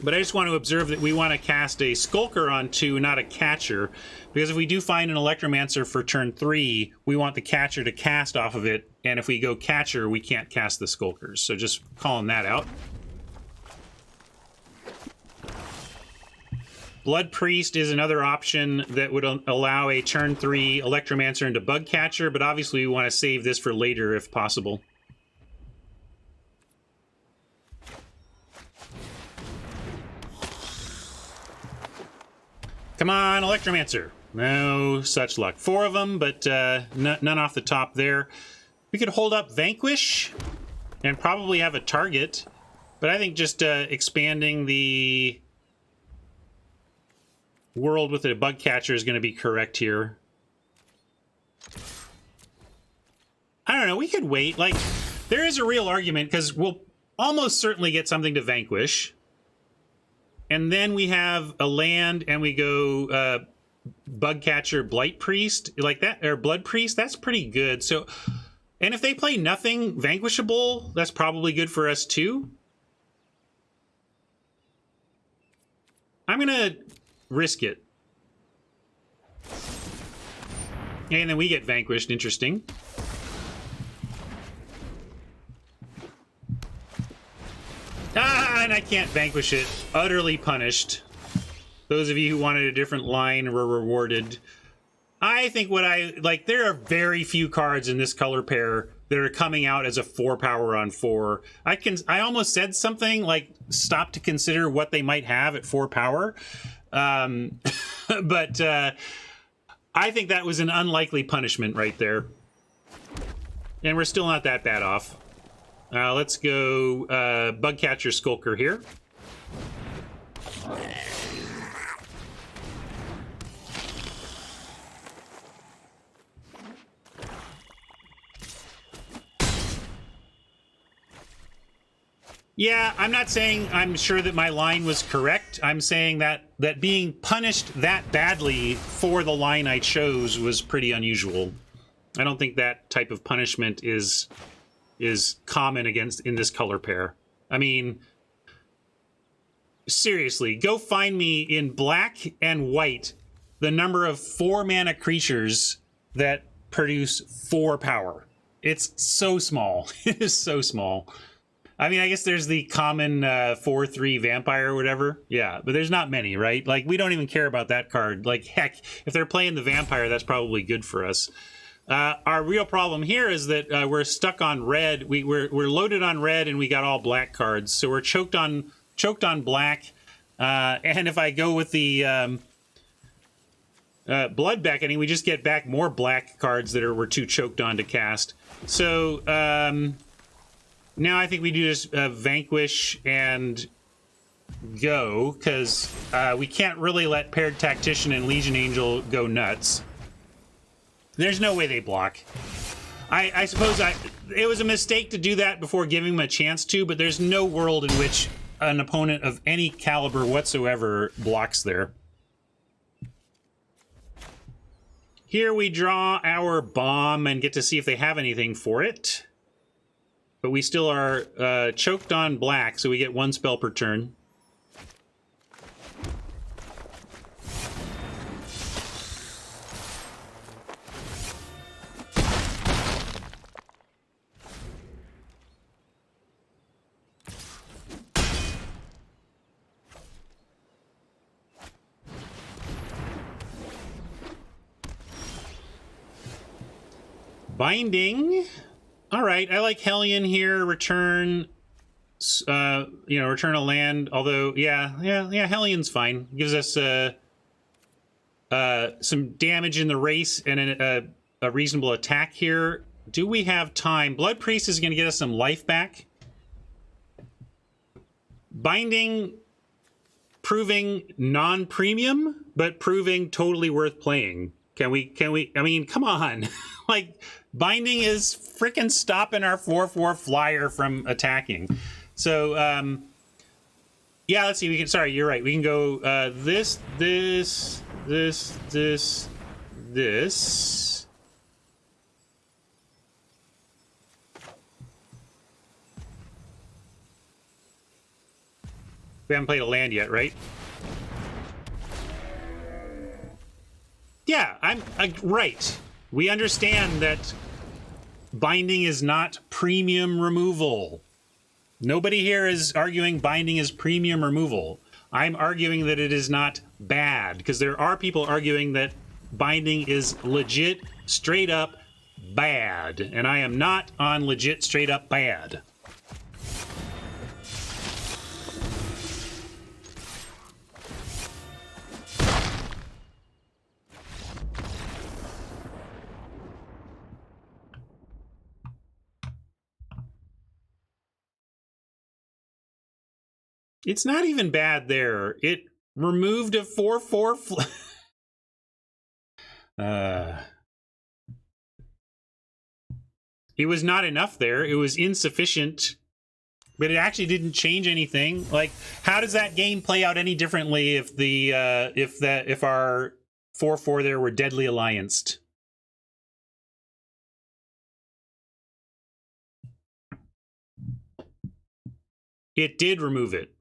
S1: But I just want to observe that we want to cast a Skulker on 2, not a Catcher. Because if we do find an Electromancer for turn 3, we want the Catcher to cast off of it. And if we go Catcher, we can't cast the Skulkers. So just calling that out. Blood Priest is another option that would allow a turn 3 Electromancer into Bug Catcher. But obviously we want to save this for later if possible. Come on, Electromancer. No such luck. 4 of them, but none off the top there. We could hold up Vanquish and probably have a target, but I think just expanding the world with a Bug Catcher is going to be correct here. I don't know. We could wait. Like, there is a real argument because we'll almost certainly get something to Vanquish. And then we have a land, and we go Bug Catcher, Blight Priest, like that, or Blood Priest. That's pretty good. So, and if they play nothing vanquishable, that's probably good for us too. I'm gonna risk it, and then we get vanquished. Interesting. Ah, and I can't vanquish it. Utterly punished. Those of you who wanted a different line were rewarded. I think there are very few cards in this color pair that are coming out as a 4 power on 4. I almost said something like stop to consider what they might have at 4 power. But I think that was an unlikely punishment right there. And we're still not that bad off. Let's go Bug Catcher Skulker here. Yeah, I'm not saying I'm sure that my line was correct. I'm saying that being punished that badly for the line I chose was pretty unusual. I don't think that type of punishment is common in this color pair. I mean, seriously, go find me in black and white the number of 4-mana creatures that produce 4 power. It's so small. It is so small. I mean, I guess there's the common 4/3 vampire or whatever. Yeah, but there's not many, right? Like, we don't even care about that card. Like, heck, if they're playing the vampire, that's probably good for us. Our real problem here is that we're stuck on red. We're loaded on red, and we got all black cards, so we're choked on black. And if I go with the blood beckoning, we just get back more black cards that we're too choked on to cast. So now I think we do just vanquish and go, because we can't really let Paired Tactician and Legion Angel go nuts. There's no way they block. I suppose it was a mistake to do that before giving them a chance to, but there's no world in which an opponent of any caliber whatsoever blocks there. Here we draw our bomb and get to see if they have anything for it. But we still are choked on black, so we get 1 spell per turn. Binding. All right, I like Hellion here. Return, return a land. Although, yeah, Hellion's fine. Gives us some damage in the race and a reasonable attack here. Do we have time? Blood Priest is going to get us some life back. Binding, proving non-premium, but proving totally worth playing. Can we? I mean, come on. Like, Binding is freaking stopping our 4/4 flyer from attacking. So, yeah, let's see. We can. Sorry, you're right. We can go this. We haven't played a land yet, right? Yeah, I'm right. We understand that Binding is not premium removal. Nobody here is arguing Binding is premium removal. I'm arguing that it is not bad, because there are people arguing that Binding is legit, straight up bad. And I am not on legit, straight up bad. It's not even bad there. It removed a 4/4 it was not enough there. It was insufficient, but it actually didn't change anything. Like, how does that game play out any differently if if our 4/4 there were Deadly Allianced? It did remove it.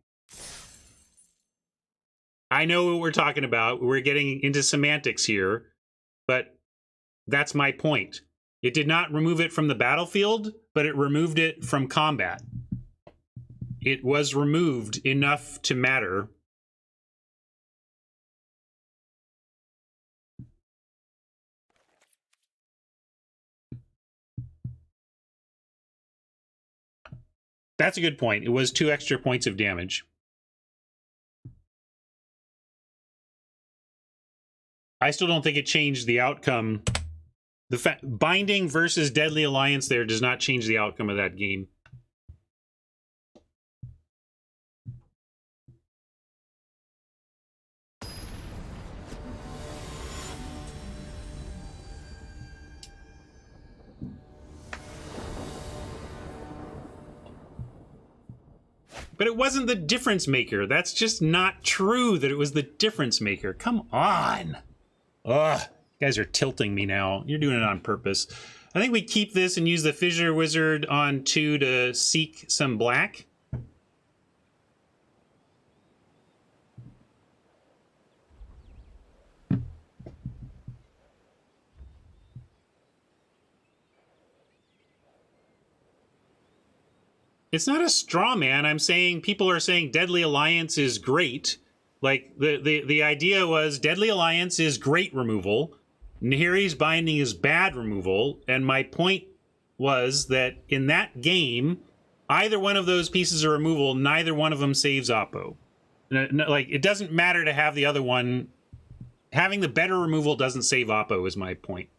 S1: I know what we're talking about. We're getting into semantics here, but that's my point. It did not remove it from the battlefield, but it removed it from combat. It was removed enough to matter. That's a good point. It was 2 extra points of damage. I still don't think it changed the outcome. The Binding versus Deadly Alliance there does not change the outcome of that game. But it wasn't the difference maker. That's just not true that it was the difference maker. Come on. Ugh. You guys are tilting me now. You're doing it on purpose. I think we keep this and use the Fissure Wizard on 2 to seek some black. It's not a straw man. I'm saying people are saying Deadly Alliance is great. Like, the idea was Deadly Alliance is great removal. Nahiri's Binding is bad removal. And my point was that in that game, either one of those pieces of removal, neither one of them saves Oppo. Like, it doesn't matter to have the other one. Having the better removal doesn't save Oppo is my point.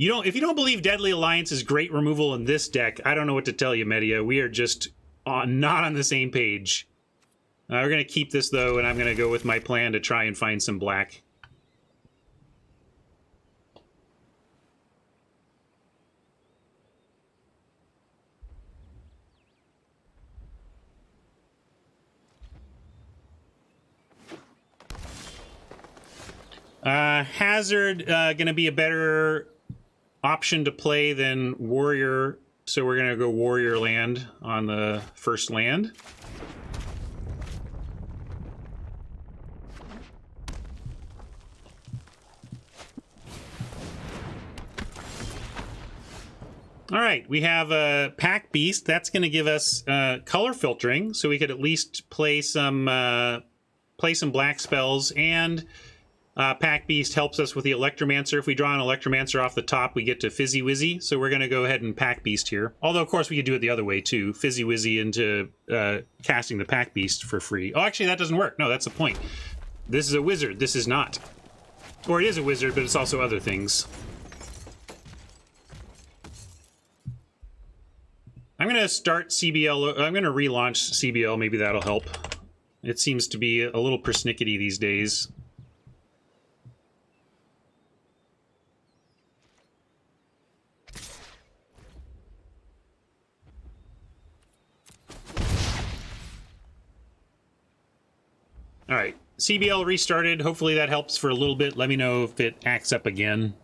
S1: If you don't believe Deadly Alliance is great removal in this deck, I don't know what to tell you, Media. We are just not on the same page. We're going to keep this, though, and I'm going to go with my plan to try and find some black. Hazard going to be a better option to play than Warrior, so we're going to go Warrior land on the first land. All right, we have a Pack Beast. That's going to give us color filtering, so we could at least play some black spells, and Pack Beast helps us with the Electromancer. If we draw an Electromancer off the top, we get to Fizzy Wizzy, so we're going to go ahead and Pack Beast here. Although, of course, we could do it the other way, too. Fizzy Wizzy into casting the Pack Beast for free. Oh, actually, that doesn't work. No, that's the point. This is a wizard. This is not. Or it is a wizard, but it's also other things. I'm going to start CBL. I'm going to relaunch CBL. Maybe that'll help. It seems to be a little persnickety these days. All right, CBL restarted. Hopefully that helps for a little bit. Let me know if it acts up again.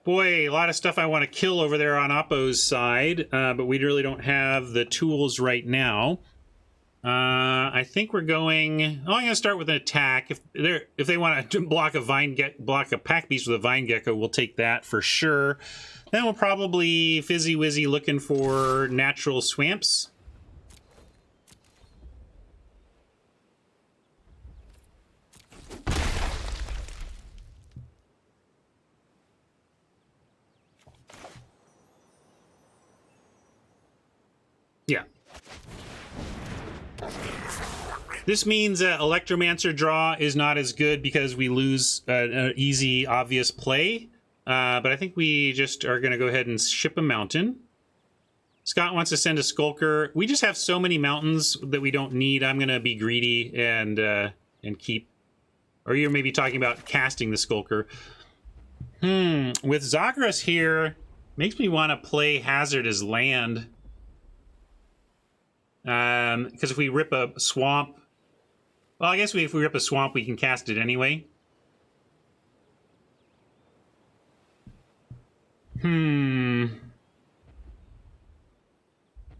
S1: Boy, a lot of stuff I want to kill over there on Oppo's side, but we really don't have the tools right now. I think we're going... Oh, I'm going to start with an attack. If they want to block a Pack Beast with a Vine Gecko, we'll take that for sure. Then we'll probably Fizzy Wizzy looking for natural swamps. Yeah. This means Electromancer draw is not as good because we lose an easy, obvious play. But I think we just are going to go ahead and ship a mountain. Scott wants to send a Skulker. We just have so many mountains that we don't need. I'm going to be greedy and keep... Or you're maybe talking about casting the Skulker. With Zagras here, makes me want to play Hazard as land. Because if we rip a swamp... Well, I guess if we rip a swamp, we can cast it anyway.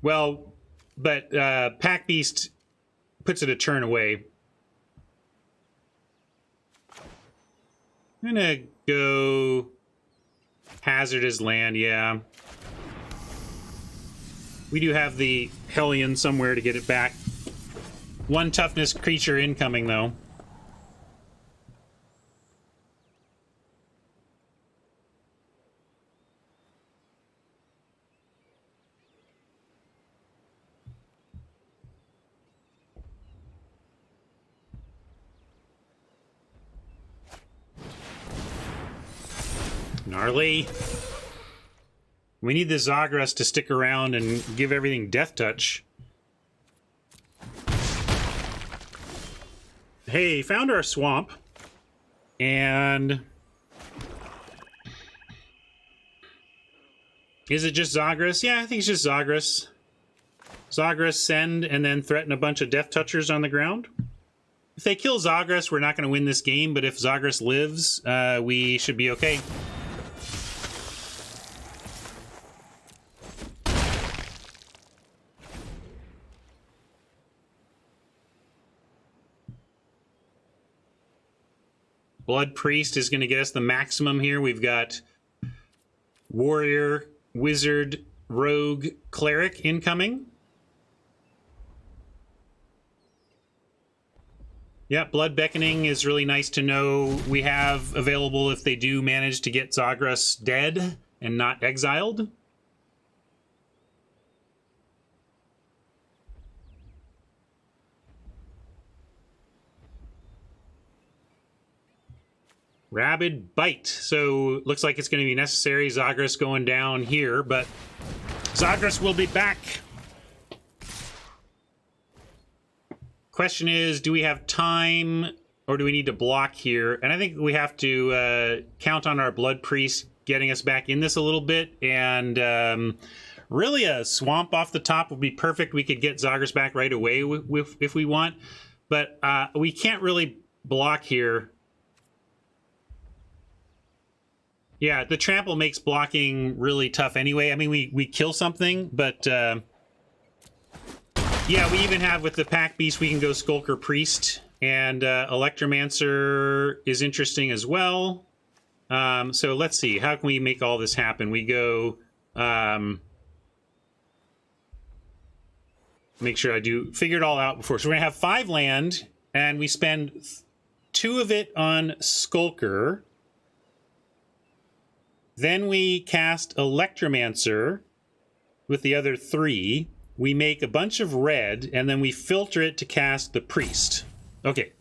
S1: Well, but Pack Beast puts it a turn away. I'm gonna go Hazard as land, yeah. We do have the Hellion somewhere to get it back. One toughness creature incoming, though. Gnarly. We need the Zagras to stick around and give everything Death Touch. Hey, found our swamp. And Is it just Zagras? Yeah, I think it's just Zagras. Zagras, send, and then threaten a bunch of Death Touchers on the ground. If they kill Zagras, we're not going to win this game, but if Zagras lives, we should be okay. Blood Priest is going to get us the maximum here. We've got Warrior, Wizard, Rogue, Cleric incoming. Yeah, Blood Beckoning is really nice to know we have available if they do manage to get Zagras dead and not exiled. Rabid Bite. So looks like it's going to be necessary. Zagras going down here, but Zagras will be back. Question is, do we have time or do we need to block here? And I think we have to count on our Blood Priest getting us back in this a little bit. And really a swamp off the top would be perfect. We could get Zagras back right away if we want. But we can't really block here. Yeah, the trample makes blocking really tough anyway. I mean, we kill something, but yeah, we even have with the Pack Beast, we can go Skulker Priest, and Electromancer is interesting as well. So let's see, how can we make all this happen? We go, make sure I figure it all out before. So we're gonna have 5 land, and we spend 2 of it on Skulker. Then we cast Electromancer with the other 3. We make a bunch of red, and then we filter it to cast the Priest. Okay.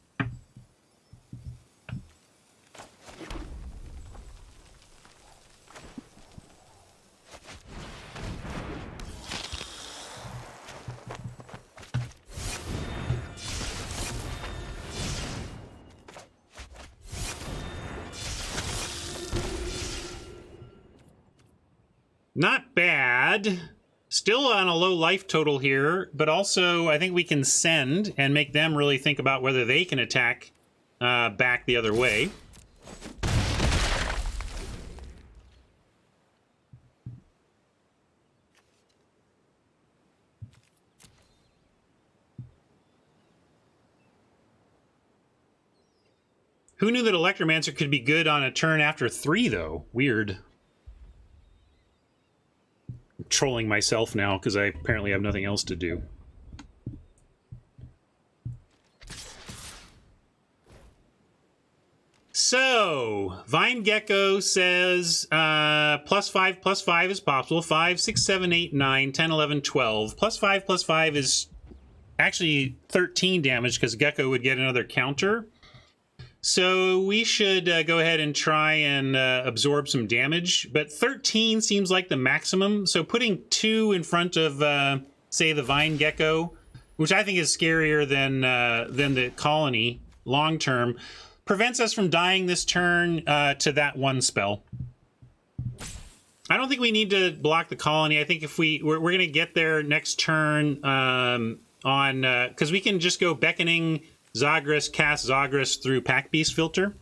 S1: Not bad. Still on a low life total here, but also I think we can send and make them really think about whether they can attack back the other way. Who knew that Electromancer could be good on a turn after 3, though? Weird. Trolling myself now because I apparently have nothing else to do. So Vine Gecko says +5 is possible. 5, 6, 7, 8, 9, 10, 11, 12. +5 is actually 13 damage because Gecko would get another counter. So we should go ahead and try and absorb some damage, but 13 seems like the maximum. So putting 2 in front of, say, the Vine Gecko, which I think is scarier than the Colony long term, prevents us from dying this turn to that 1 spell. I don't think we need to block the Colony. I think if we're going to get there next turn on because we can just go Beckoning Zagras, cast Zagras through Pack Beast filter.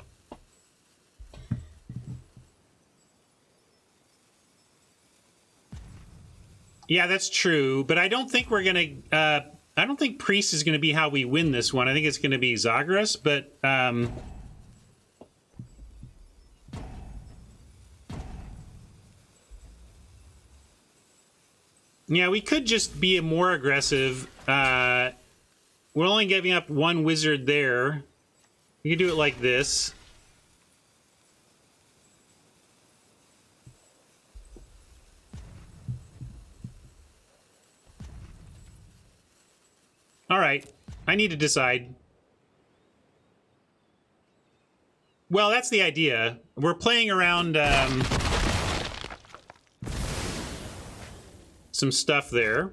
S1: Yeah, that's true, but I don't think we're gonna. I don't think Priest is gonna be how we win this one. I think it's gonna be Zagras, but yeah, we could just be more aggressive. We're only giving up 1 wizard there. We can do it like this. All right. I need to decide. Well, that's the idea. We're playing around some stuff there.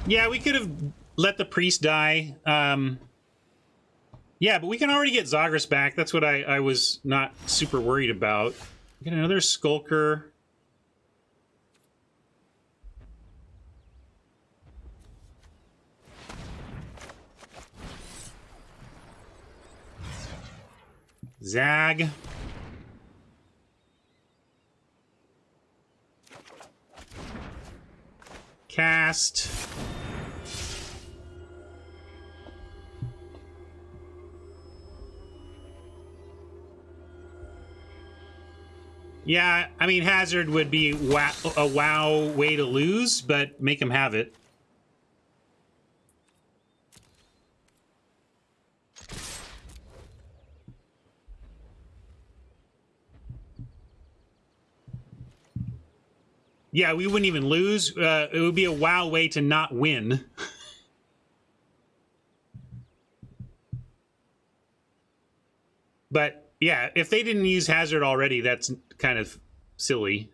S1: Yeah, we could have let the Priest die. Yeah, but we can already get Zagras back. That's what I was not super worried about. Get another Skulker. Zag. Cast. Yeah, I mean, Hazard would be a wow way to lose, but make him have it. Yeah, we wouldn't even lose. It would be a wow way to not win. But yeah, if they didn't use Hazard already, that's kind of silly.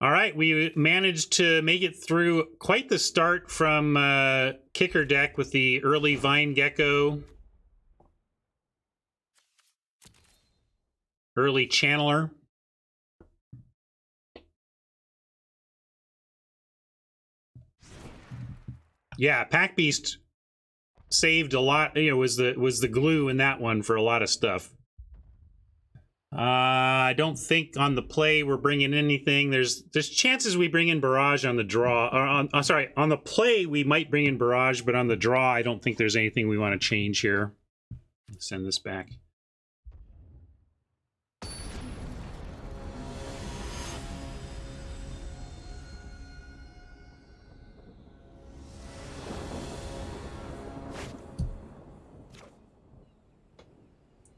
S1: All right, we managed to make it through quite the start from Kicker deck with the early Vine Gecko, early Channeler. Yeah, Pack Beast saved a lot. You know, was the glue in that one for a lot of stuff. I don't think on the play we're bringing anything. There's chances we bring in Barrage on the draw. Or sorry, on the play we might bring in Barrage, but on the draw I don't think there's anything we want to change here. Send this back.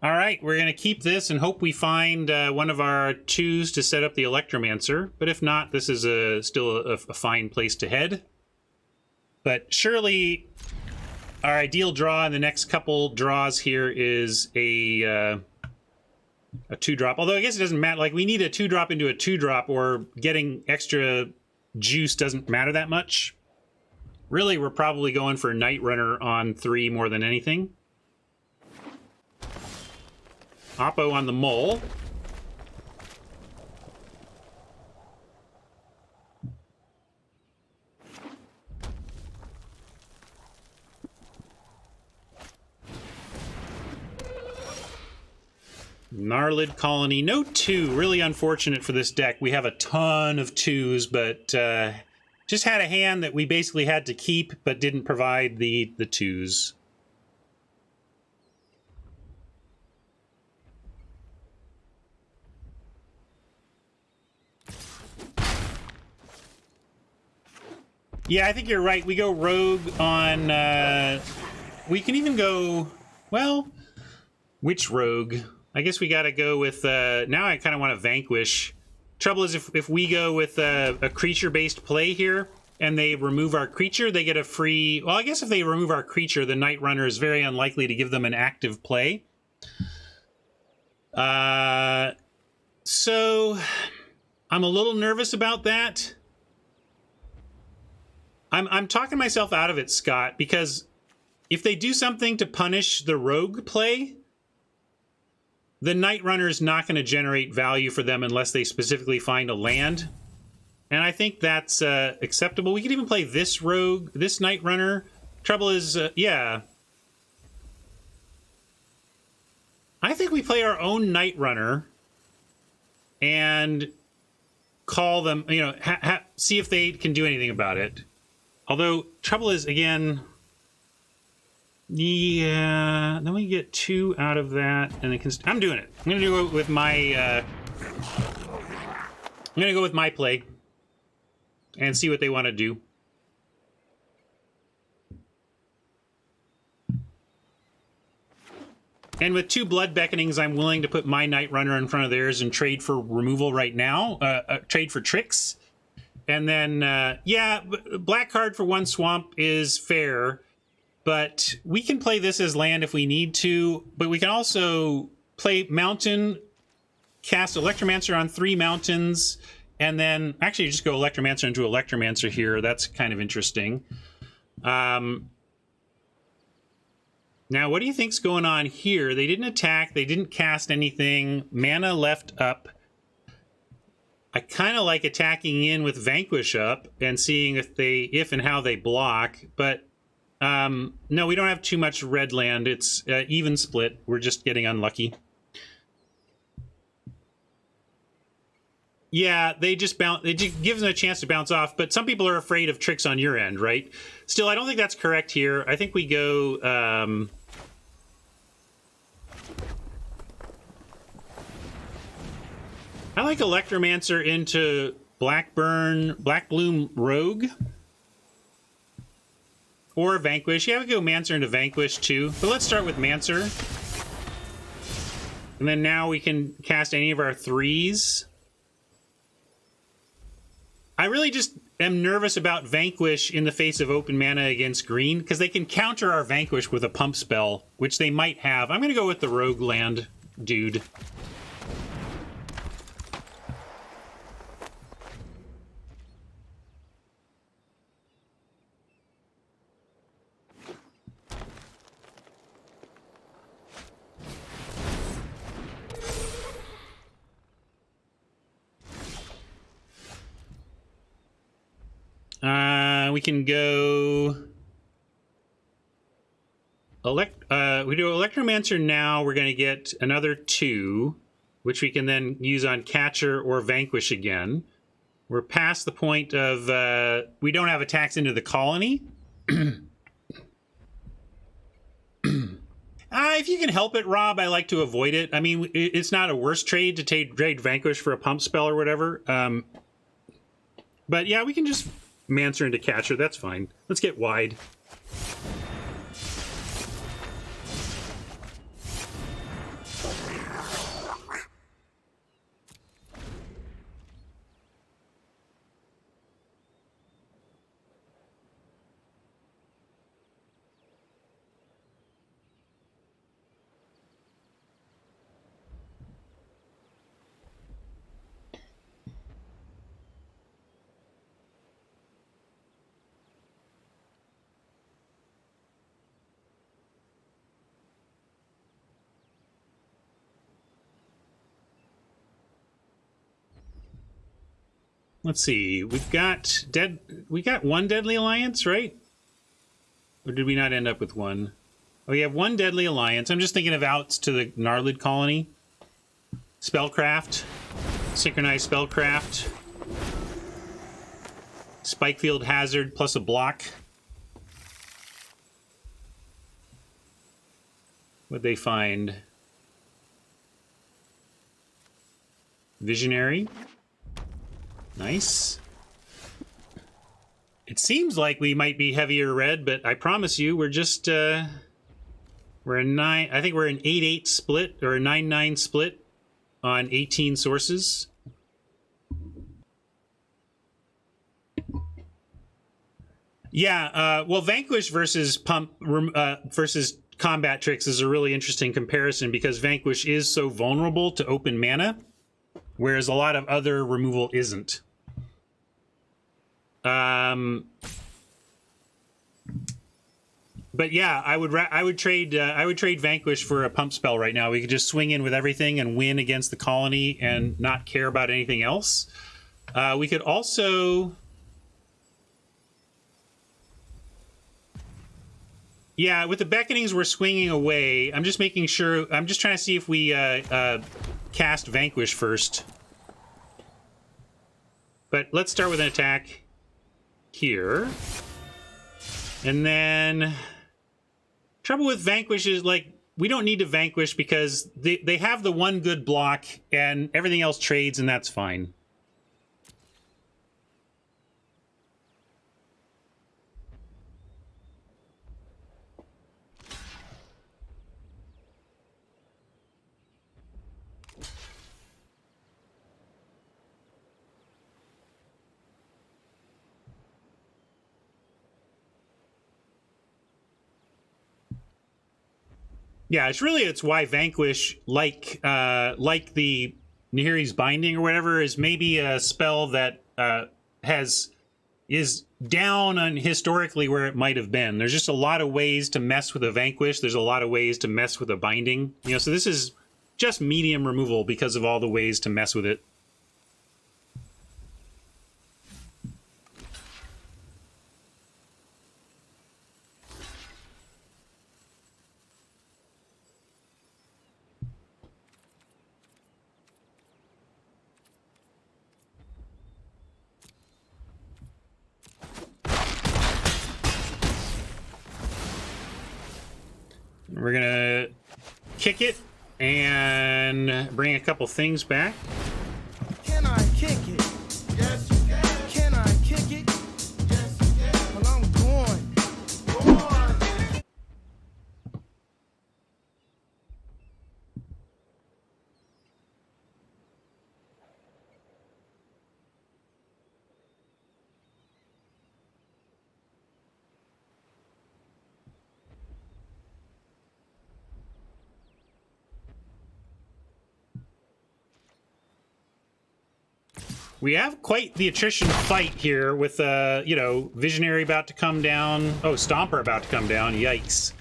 S1: All right, we're going to keep this and hope we find one of our 2s to set up the Electromancer. But if not, this is still a fine place to head. But surely our ideal draw in the next couple draws here is a 2-drop. Although I guess it doesn't matter. Like, we need a 2-drop into a 2-drop, or getting extra juice doesn't matter that much. Really, we're probably going for Night Runner on 3 more than anything. Oppo on the Mole. Gnarlid Colony. No 2. Really unfortunate for this deck. We have a ton of 2s, but just had a hand that we basically had to keep, but didn't provide the 2s. Yeah, I think you're right. We go Rogue on... we can even go... Well, which Rogue? I guess we got to go with... now I kind of want to Vanquish. Trouble is, if we go with a creature-based play here, and they remove our creature, they get a free... Well, I guess if they remove our creature, the Night Runner is very unlikely to give them an active play. So... I'm a little nervous about that. I'm talking myself out of it, Scott, because if they do something to punish the Rogue play, the Night Runner is not going to generate value for them unless they specifically find a land. And I think that's acceptable. We could even play this Rogue, this Night Runner. Trouble is, yeah. I think we play our own Night Runner and call them, you know, see if they can do anything about it. Although, trouble is, again, yeah, then we get 2 out of that, and it can... I'm doing it. I'm going to do it with my... I'm going to go with my play and see what they want to do. And with 2 Blood Beckonings, I'm willing to put my Night Runner in front of theirs and trade for removal right now. Trade for tricks. And then, yeah, black card for 1 swamp is fair, but we can play this as land if we need to, but we can also play Mountain, cast Electromancer on 3 mountains, and then actually just go Electromancer into Electromancer here. That's kind of interesting. Now, what do you think's going on here? They didn't attack. They didn't cast anything. Mana left up. I kind of like attacking in with Vanquish up and seeing if and how they block. But no, we don't have too much red land. It's even split. We're just getting unlucky. Yeah, they just bounce. It just gives them a chance to bounce off. But some people are afraid of tricks on your end, right? Still, I don't think that's correct here. I think we go. I like Electromancer into Blackbloom Rogue. Or Vanquish. Yeah, we go Mancer into Vanquish too. But let's start with Mancer. And then now we can cast any of our 3s. I really just am nervous about Vanquish in the face of open mana against green, because they can counter our Vanquish with a pump spell, which they might have. I'm going to go with the Rogue Land dude. We can go we do Electromancer now. We're going to get another 2, which we can then use on Catcher or Vanquish again. We're past the point of we don't have attacks into the colony. If you can help it, Rob, I like to avoid it. I mean, it's not a worse trade to trade Vanquish for a pump spell or whatever. But yeah, we can just Mancer into Catcher. That's fine. Let's get wide. Let's see. We got 1 Deadly Alliance, right? Or did we not end up with 1? Oh, we have 1 Deadly Alliance. I'm just thinking of outs to the Gnarlid colony. Spellcraft. Synchronized Spellcraft. Spikefield Hazard plus a block. What'd they find? Visionary. Nice. It seems like we might be heavier red, but I promise you, we're just we're a 9. I think we're an 8-8 split or a 9-9 split on 18 sources. Yeah. Well, Vanquish versus versus Combat Tricks is a really interesting comparison because Vanquish is so vulnerable to open mana, whereas a lot of other removal isn't. But yeah, I would trade Vanquish for a pump spell right now. We could just swing in with everything and win against the colony and not care about anything else. We could also, yeah, with the Beckonings we're swinging away. I'm just making sure. I'm just trying to see if we cast Vanquish first. But let's start with an attack here. And then trouble with Vanquish is, like, we don't need to Vanquish because they have the 1 good block and everything else trades, and that's fine. Yeah, it's why Vanquish, like the Nahiri's Binding or whatever, is maybe a spell that is down on historically where it might have been. There's just a lot of ways to mess with a Vanquish. There's a lot of ways to mess with a Binding. So this is just medium removal because of all the ways to mess with it. We're gonna kick it and bring a couple things back.
S2: Can I kick it? Yes, you can. Can I kick it? Yes, you can. Well, I'm going. Go on.
S1: We have quite the attrition fight here with, Visionary about to come down. Oh, Stomper about to come down. Yikes.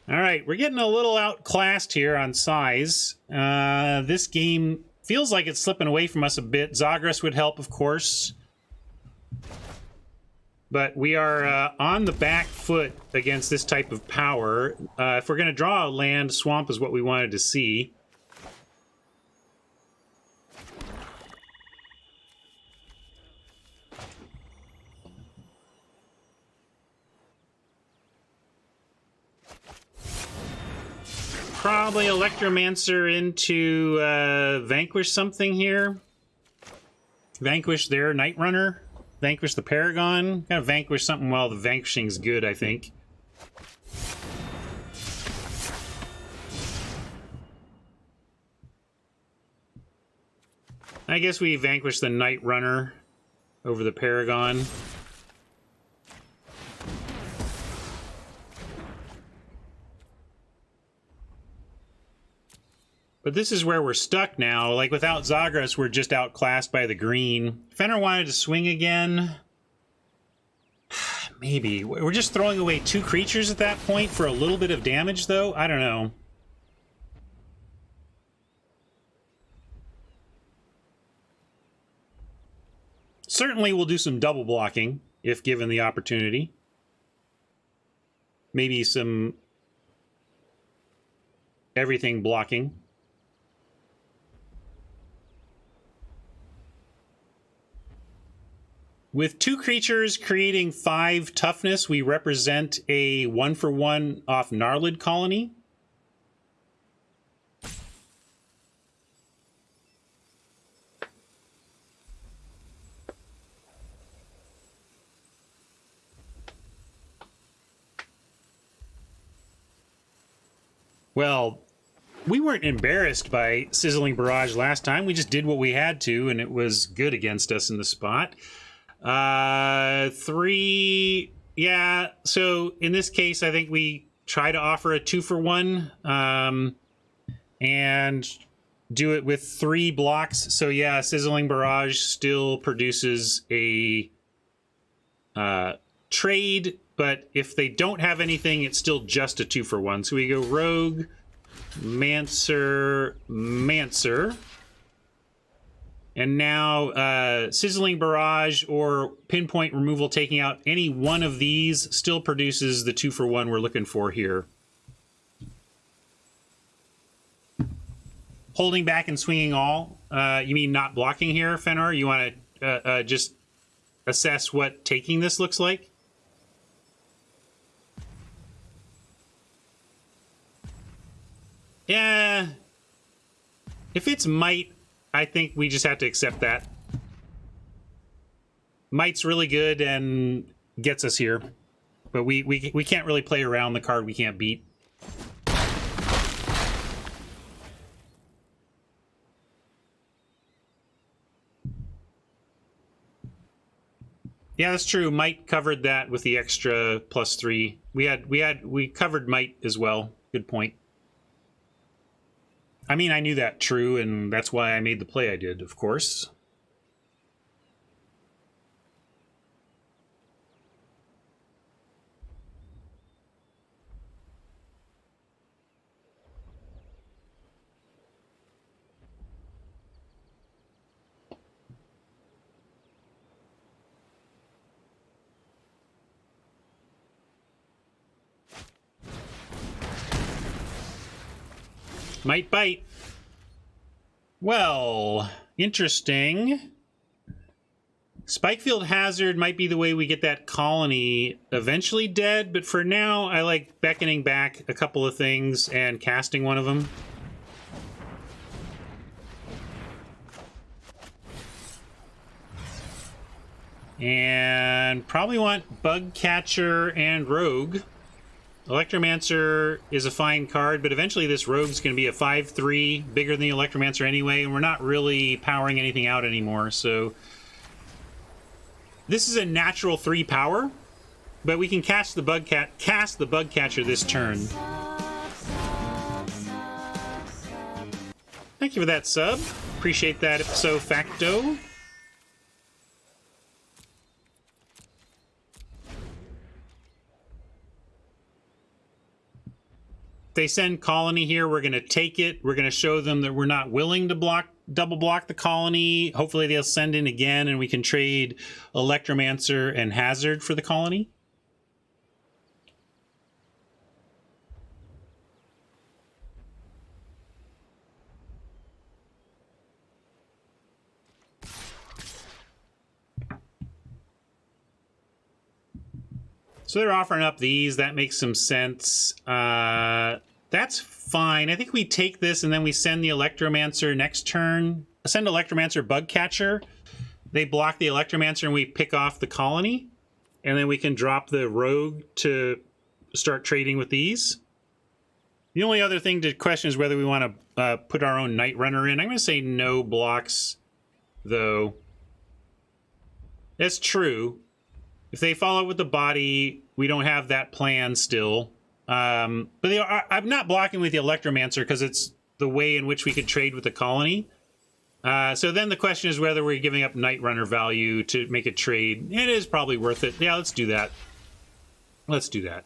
S1: All right, we're getting a little outclassed here on size. This game feels like it's slipping away from us a bit. Zagras would help, of course. But we are on the back foot against this type of power. If we're going to draw a land, Swamp is what we wanted to see. Probably Electromancer into Vanquish something here. Vanquish their Night Runner. Vanquish the Paragon. Kind of vanquish something while the vanquishing's good, I think. I guess we vanquish the Night Runner over the Paragon. But this is where we're stuck now. Like, without Zagras, we're just outclassed by the green. Fenrir wanted to swing again. Maybe. We're just throwing away 2 creatures at that point for a little bit of damage, though? I don't know. Certainly we'll do some double blocking, if given the opportunity. Maybe some everything blocking. With 2 creatures creating 5 toughness, we represent a 1-for-1 off Gnarlid Colony. Well, we weren't embarrassed by Sizzling Barrage last time. We just did what we had to, and it was good against us in the spot. 3, yeah, so in this case I think we try to offer a 2-for-1 and do it with 3 blocks. So yeah, Sizzling Barrage still produces a trade, but if they don't have anything, it's still just a 2-for-1. So we go Rogue, Mancer, and now Sizzling Barrage or Pinpoint Removal, taking out any one of these, still produces the 2-for-1 we're looking for here. Holding back and swinging all. You mean not blocking here, Fenrir? You want to just assess what taking this looks like? Yeah. If it's Might, I think we just have to accept that. Might's really good and gets us here. But we can't really play around the card we can't beat. Yeah, that's true. Might covered that with the extra +3. We covered Might as well. Good point. I mean, I knew that true, and that's why I made the play I did, of course. Might bite. Well, interesting. Spikefield Hazard might be the way we get that colony eventually dead, but for now, I like beckoning back a couple of things and casting one of them. And probably want Bug Catcher and Rogue. Electromancer is a fine card, but eventually this Rogue's going to be a 5/3, bigger than the Electromancer anyway, and we're not really powering anything out anymore, so... This is a natural 3 power, but we can cast the Bug Catcher this turn. Thank you for that sub. Appreciate that ipso facto. They send colony here, we're going to take it. We're going to show them that we're not willing to double block the colony. Hopefully they'll send in again and we can trade Electromancer and Hazard for the colony. So they're offering up these. That makes some sense. That's fine. I think we take this and then we send the Electromancer next turn. Send Electromancer Bug Catcher. They block the Electromancer and we pick off the colony. And then we can drop the Rogue to start trading with these. The only other thing to question is whether we want to put our own Night Runner in. I'm going to say no blocks, though. That's true. If they follow with the body, we don't have that plan still. But I'm not blocking with the Electromancer because it's the way in which we could trade with the colony. So then the question is whether we're giving up Night Runner value to make a trade. It is probably worth it. Yeah, let's do that. Let's do that.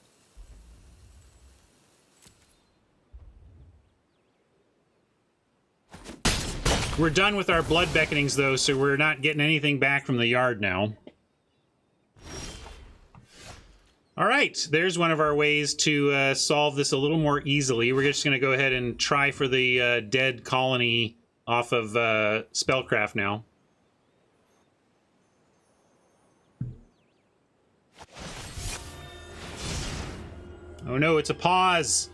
S1: We're done with our blood beckonings, though, so we're not getting anything back from the yard now. All right, there's one of our ways to solve this a little more easily. We're just going to go ahead and try for the dead colony off of Spellcraft now. Oh no, it's a pause.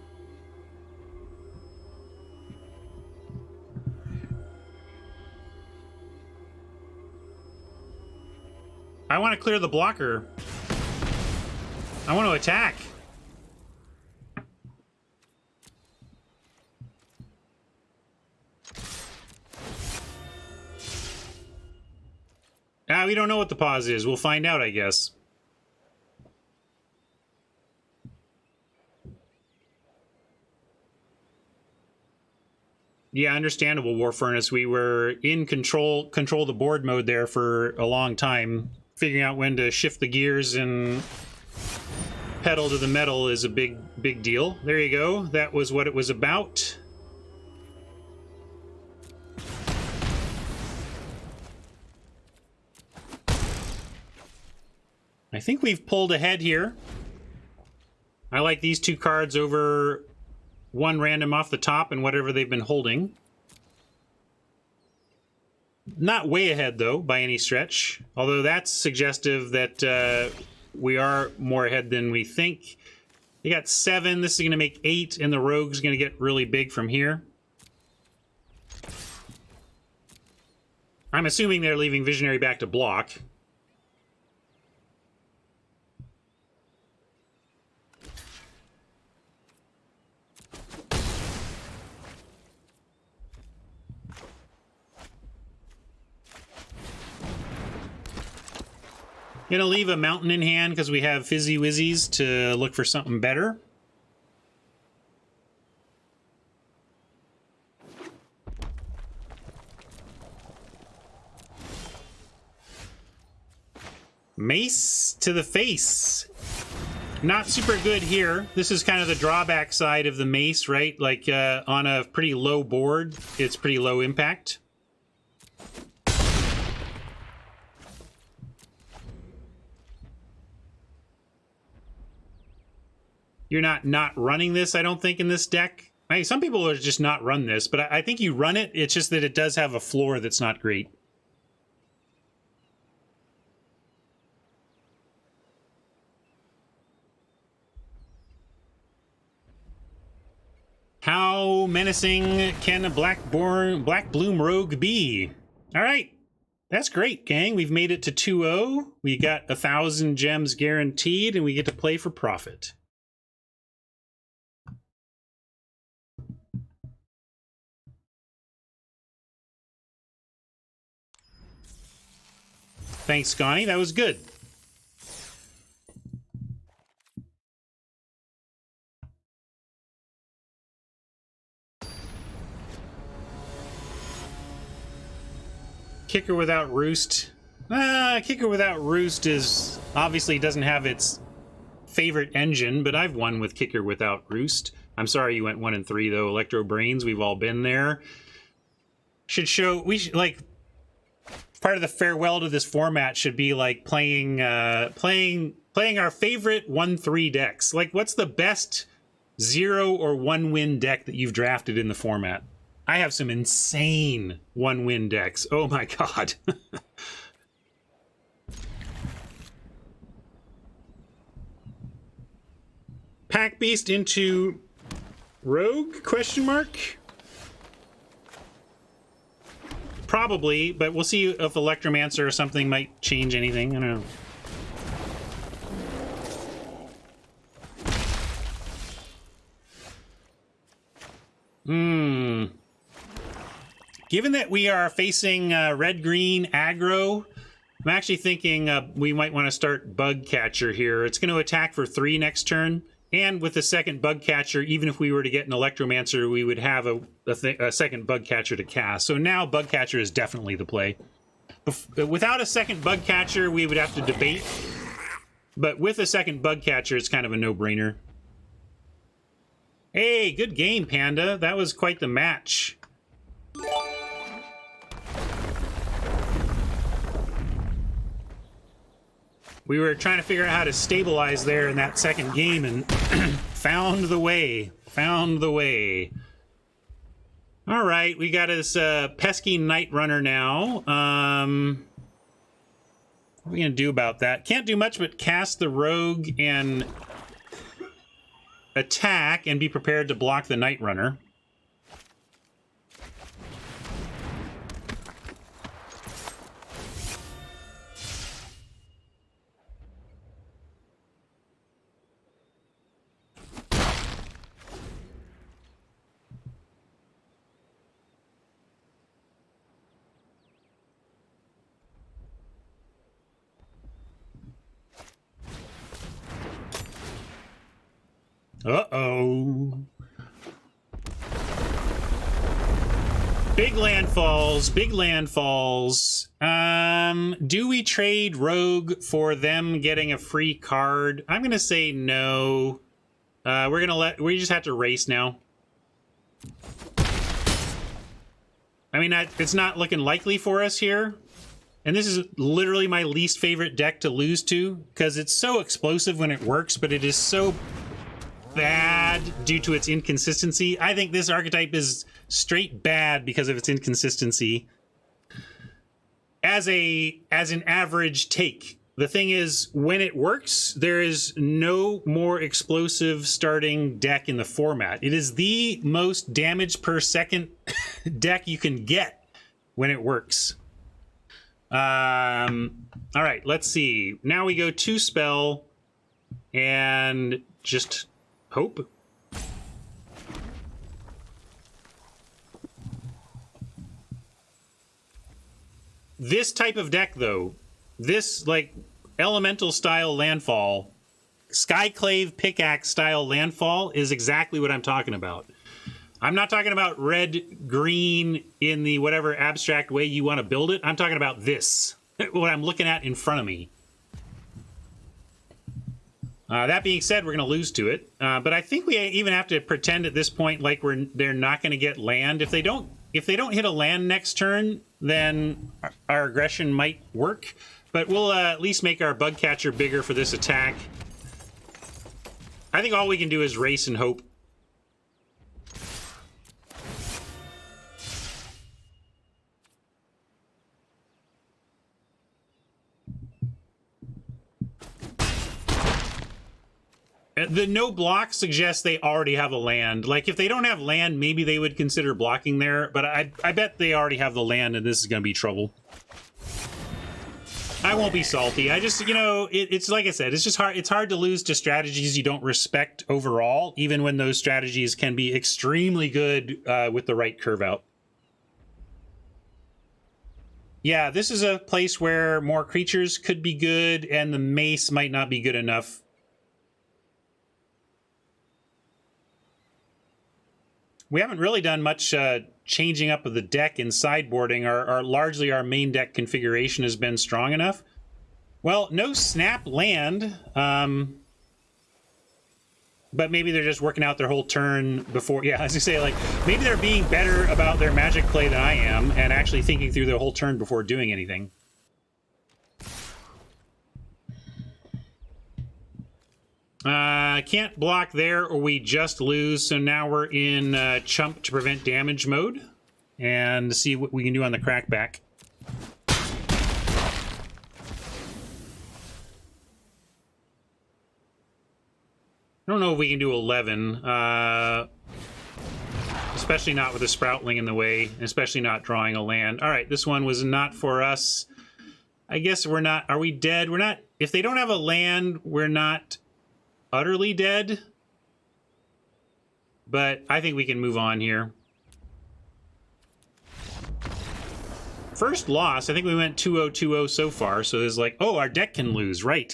S1: I want to clear the blocker. I want to attack. We don't know what the pause is. We'll find out, I guess. Yeah, understandable, War Furnace. We were in control the board mode there for a long time. Figuring out when to shift the gears and pedal to the metal is a big deal. There you go. That was what it was about. I think we've pulled ahead here. I like these two cards over one random off the top and whatever they've been holding. Not way ahead, though, by any stretch. Although that's suggestive that we are more ahead than we think. They got 7. This is going to make 8, and the Rogue's going to get really big from here. I'm assuming they're leaving Visionary back to block. Gonna leave a mountain in hand because we have Fizzy Wizzies to look for something better. Mace to the face. Not super good here. This is kind of the drawback side of the mace, right? Like on a pretty low board, it's pretty low impact. You're not running this, I don't think, in this deck. I mean, some people are just not run this, but I think you run it. It's just that it does have a floor that's not great. How menacing can a Black Bloom Rogue be? All right. That's great, gang. We've made it to 2-0. We got 1,000 gems guaranteed, and we get to play for profit. Thanks, Scotty. That was good. Kicker Without Roost. Kicker Without Roost is obviously doesn't have its favorite engine, but I've won with Kicker Without Roost. I'm sorry you went 1 and 3 though. Electro Brains, we've all been there. We should like part of the farewell to this format should be like playing our favorite 1-3 decks. Like, what's the best 0 or 1 win deck that you've drafted in the format? I have some insane 1-win decks. Oh my god. Pack Beast into Rogue? Question mark? Probably, but we'll see if Electromancer or something might change anything. I don't know. Given that we are facing red-green aggro, I'm actually thinking we might want to start Bug Catcher here. It's going to attack for 3 next turn, and with the second Bug Catcher, even if we were to get an Electromancer, we would have a second Bug Catcher to cast. So now Bug Catcher is definitely the play. Without a second Bug Catcher, we would have to debate, but with a second Bug Catcher, it's kind of a no-brainer. Hey, good game, Panda. That was quite the match. We were trying to figure out how to stabilize there in that second game and found the way. Found the way. All right, we got this pesky Night Runner now. What are we going to do about that? Can't do much but cast the Rogue and attack and be prepared to block the Night Runner. Uh-oh. Big landfalls, big landfalls. Do we trade Rogue for them getting a free card? I'm gonna say no. We just have to race now. I mean, it's not looking likely for us here. And this is literally my least favorite deck to lose to, because it's so explosive when it works, but it is so bad due to its inconsistency. I think this archetype is straight bad because of its inconsistency. As an average take. The thing is, when it works, there is no more explosive starting deck in the format. It is the most damage per second deck you can get when it works. All right, let's see. Now we go 2 spell and just hope. This type of deck, though, this like elemental style landfall, Skyclave Pickaxe style landfall is exactly what I'm talking about. I'm not talking about red, green in the whatever abstract way you want to build it. I'm talking about this, what I'm looking at in front of me. That being said, we're going to lose to it. But I think we even have to pretend at this point like they're not going to get land. If they don't hit a land next turn, then our aggression might work. But we'll at least make our bug catcher bigger for this attack. I think all we can do is race and hope. The no block suggests they already have a land. Like, if they don't have land, maybe they would consider blocking there. But I bet they already have the land, and this is going to be trouble. I won't be salty. I just, you know, it's like I said, it's just hard. It's hard to lose to strategies you don't respect overall, even when those strategies can be extremely good with the right curve out. Yeah, this is a place where more creatures could be good, and the mace might not be good enough. We haven't really done much changing up of the deck in sideboarding. Largely our main deck configuration has been strong enough. Well, no snap land, but maybe they're just working out their whole turn before. Yeah, as you say, like, maybe they're being better about their Magic play than I am and actually thinking through their whole turn before doing anything. Can't block there or we just lose, so now we're in chump to prevent damage mode and see what we can do on the crackback. I don't know if we can do 11, especially not with a Sproutling in the way, especially not drawing a land. All right, this one was not for us. I guess we're not. Are we dead? We're not. If they don't have a land, we're not utterly dead, but I think we can move on here. First loss, I think we went 2-0, 2-0 so far, so there's like, oh, our deck can lose, right?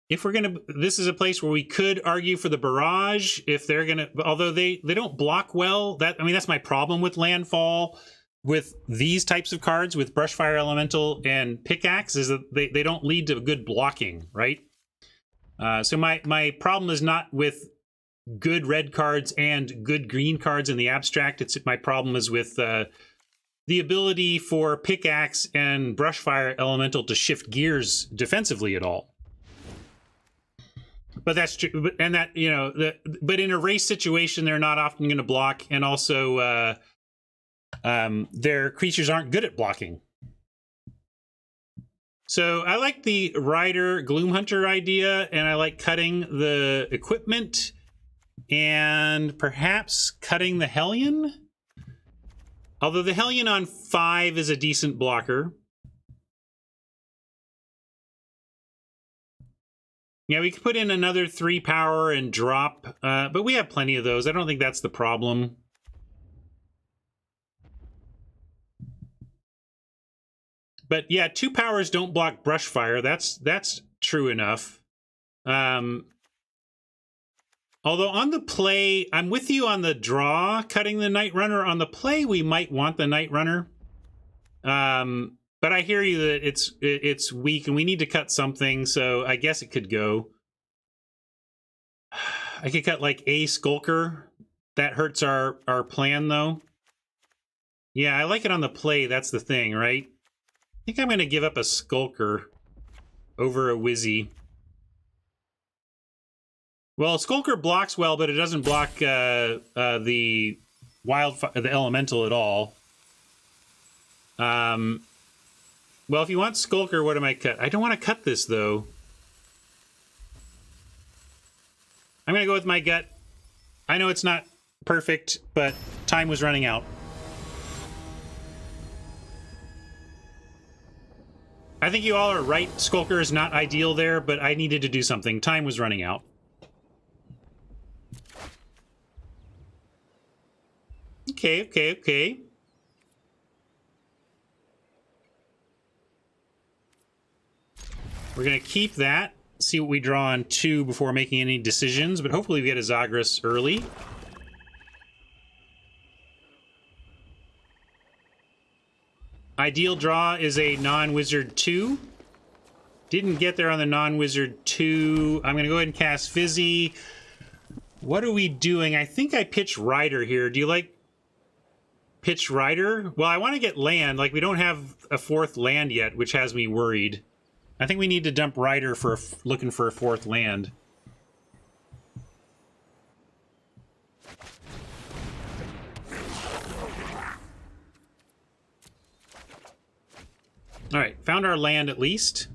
S1: If we're gonna, this is a place where we could argue for the barrage if they're gonna, although they don't block well. That, I mean, that's my problem with landfall with these types of cards, with Brushfire Elemental and Pickaxe, is that they don't lead to good blocking, right? So my problem is not with good red cards and good green cards in the abstract. It's my problem is with the ability for Pickaxe and Brushfire Elemental to shift gears defensively at all. But that's true, and that, you know, but in a race situation, they're not often going to block, and also their creatures aren't good at blocking. So I like the Rider Gloomhunter idea, and I like cutting the equipment and perhaps cutting the Hellion. Although the Hellion on 5 is a decent blocker. Yeah, we could put in another 3 power and drop, but we have plenty of those. I don't think that's the problem. But yeah, 2 powers don't block Brushfire. That's true enough. Although on the play, I'm with you on the draw, cutting the Night Runner. On the play, we might want the Night Runner. But I hear you that it's weak and we need to cut something, so I guess it could go. I could cut like a Skulker. That hurts our plan, though. Yeah, I like it on the play. That's the thing, right? I think I'm going to give up a Skulker over a Wizzy. Well, Skulker blocks well, but it doesn't block the Elemental at all. Well, if you want Skulker, what am I cut? I don't want to cut this, though. I'm going to go with my gut. I know it's not perfect, but time was running out. I think you all are right. Skulker is not ideal there, but I needed to do something. Time was running out. Okay. We're going to keep that. See what we draw on 2 before making any decisions, but hopefully we get a Zagras early. Ideal draw is a non-wizard 2. Didn't get there on the non-wizard 2. I'm going to go ahead and cast Fizzy. What are we doing? I think I pitch Rider here. Do you like pitch Rider? Well, I want to get land. Like, we don't have a 4th land yet, which has me worried. I think we need to dump Rider for looking for a 4th land. All right, found our land at least.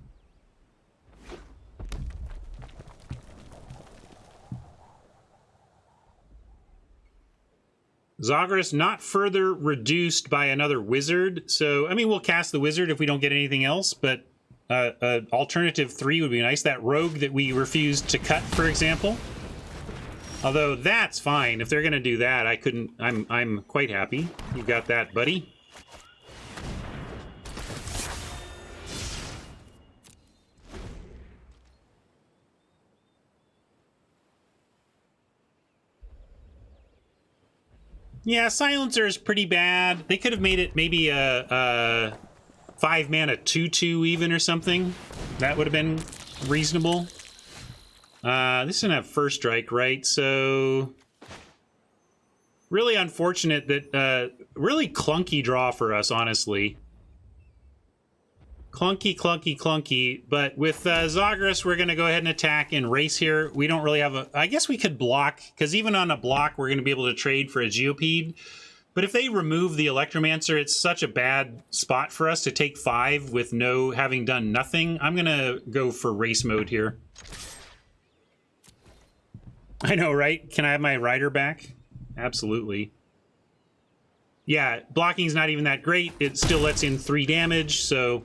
S1: Zagras not further reduced by another wizard. So, I mean, we'll cast the wizard if we don't get anything else, but alternative 3 would be nice. That rogue that we refused to cut, for example. Although that's fine. If they're going to do that, I'm quite happy. You got that, buddy. Yeah, Silencer is pretty bad. They could have made it maybe a 5-mana 2/2 even or something. That would have been reasonable. This doesn't have first strike, right? So really unfortunate that really clunky draw for us, honestly. Clunky. But with Zagras, we're going to go ahead and attack and race here. We don't really have a... I guess we could block, because even on a block, we're going to be able to trade for a Geopede. But if they remove the Electromancer, it's such a bad spot for us to take 5 with having done nothing. I'm going to go for race mode here. I know, right? Can I have my rider back? Absolutely. Yeah, blocking's not even that great. It still lets in 3 damage, so...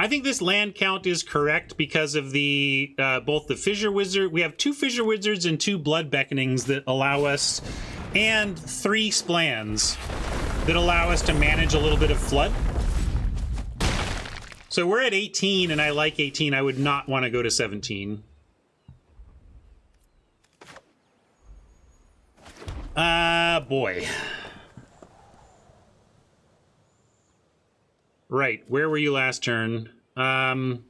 S1: I think this land count is correct because of the both the Fissure Wizard. We have 2 Fissure Wizards and 2 Blood Beckonings that allow us, and 3 Splans that allow us to manage a little bit of Flood. So we're at 18, and I like 18. I would not want to go to 17. Boy. Right, where were you last turn? Fenrir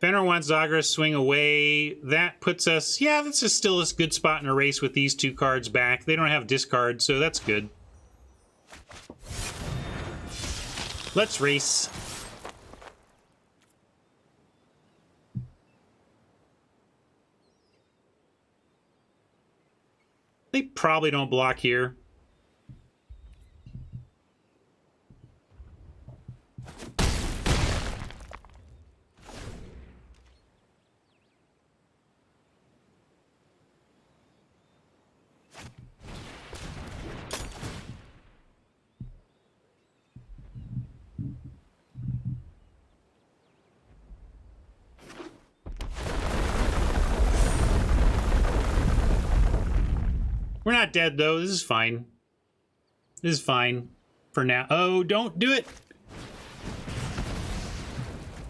S1: wants Zagras swing away. That puts us... Yeah, that's still a good spot in a race with these 2 cards back. They don't have discard, so that's good. Let's race. They probably don't block here. We're not dead, though. This is fine. This is fine for now. Oh, don't do it.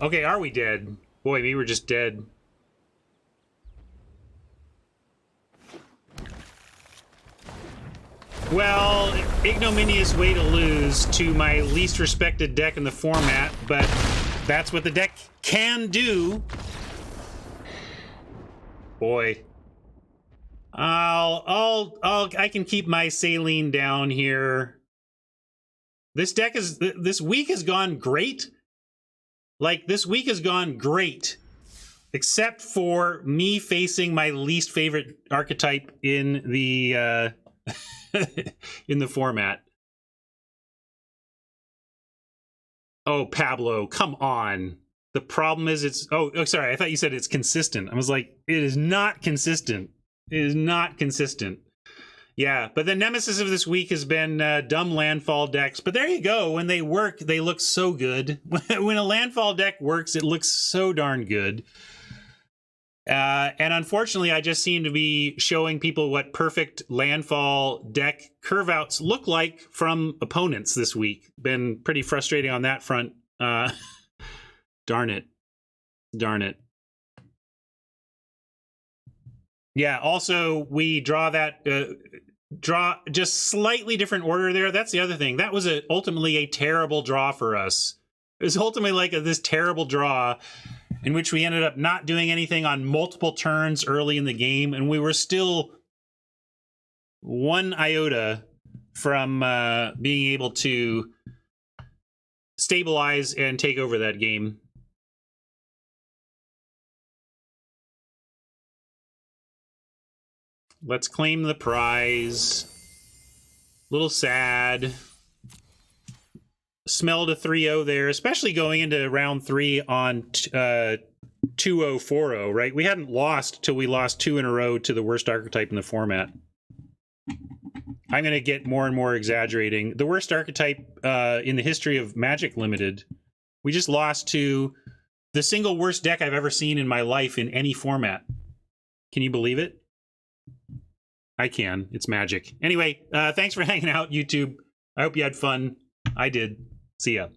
S1: Okay, are we dead? Boy, we were just dead. Well, ignominious way to lose to my least respected deck in the format, but that's what the deck can do. Boy. I can keep my saline down here. This week has gone great. Like, this week has gone great. Except for me facing my least favorite archetype in the, in the format. Oh, Pablo, come on. The problem is it's... Oh, sorry, I thought you said it's consistent. I was like, it is not consistent. It is not consistent. Yeah, but the nemesis of this week has been dumb landfall decks. But there you go. When they work, they look so good. When a landfall deck works, it looks so darn good. And unfortunately, I just seem to be showing people what perfect landfall deck curve outs look like from opponents this week. Been pretty frustrating on that front. Darn it. Darn it. Yeah, also, we draw that... draw, just slightly different order there. That's the other thing. That was ultimately a terrible draw for us. It was ultimately like this terrible draw in which we ended up not doing anything on multiple turns early in the game, and we were still 1 iota from being able to stabilize and take over that game. Let's claim the prize. Little sad. Smelled a 3-0 there, especially going into round 3 on 2-0-4-0, right? We hadn't lost till we lost 2 in a row to the worst archetype in the format. I'm going to get more and more exaggerating. The worst archetype in the history of Magic Limited. We just lost to the single worst deck I've ever seen in my life in any format. Can you believe it? I can. It's magic. Anyway, thanks for hanging out, YouTube. I hope you had fun. I did. See ya.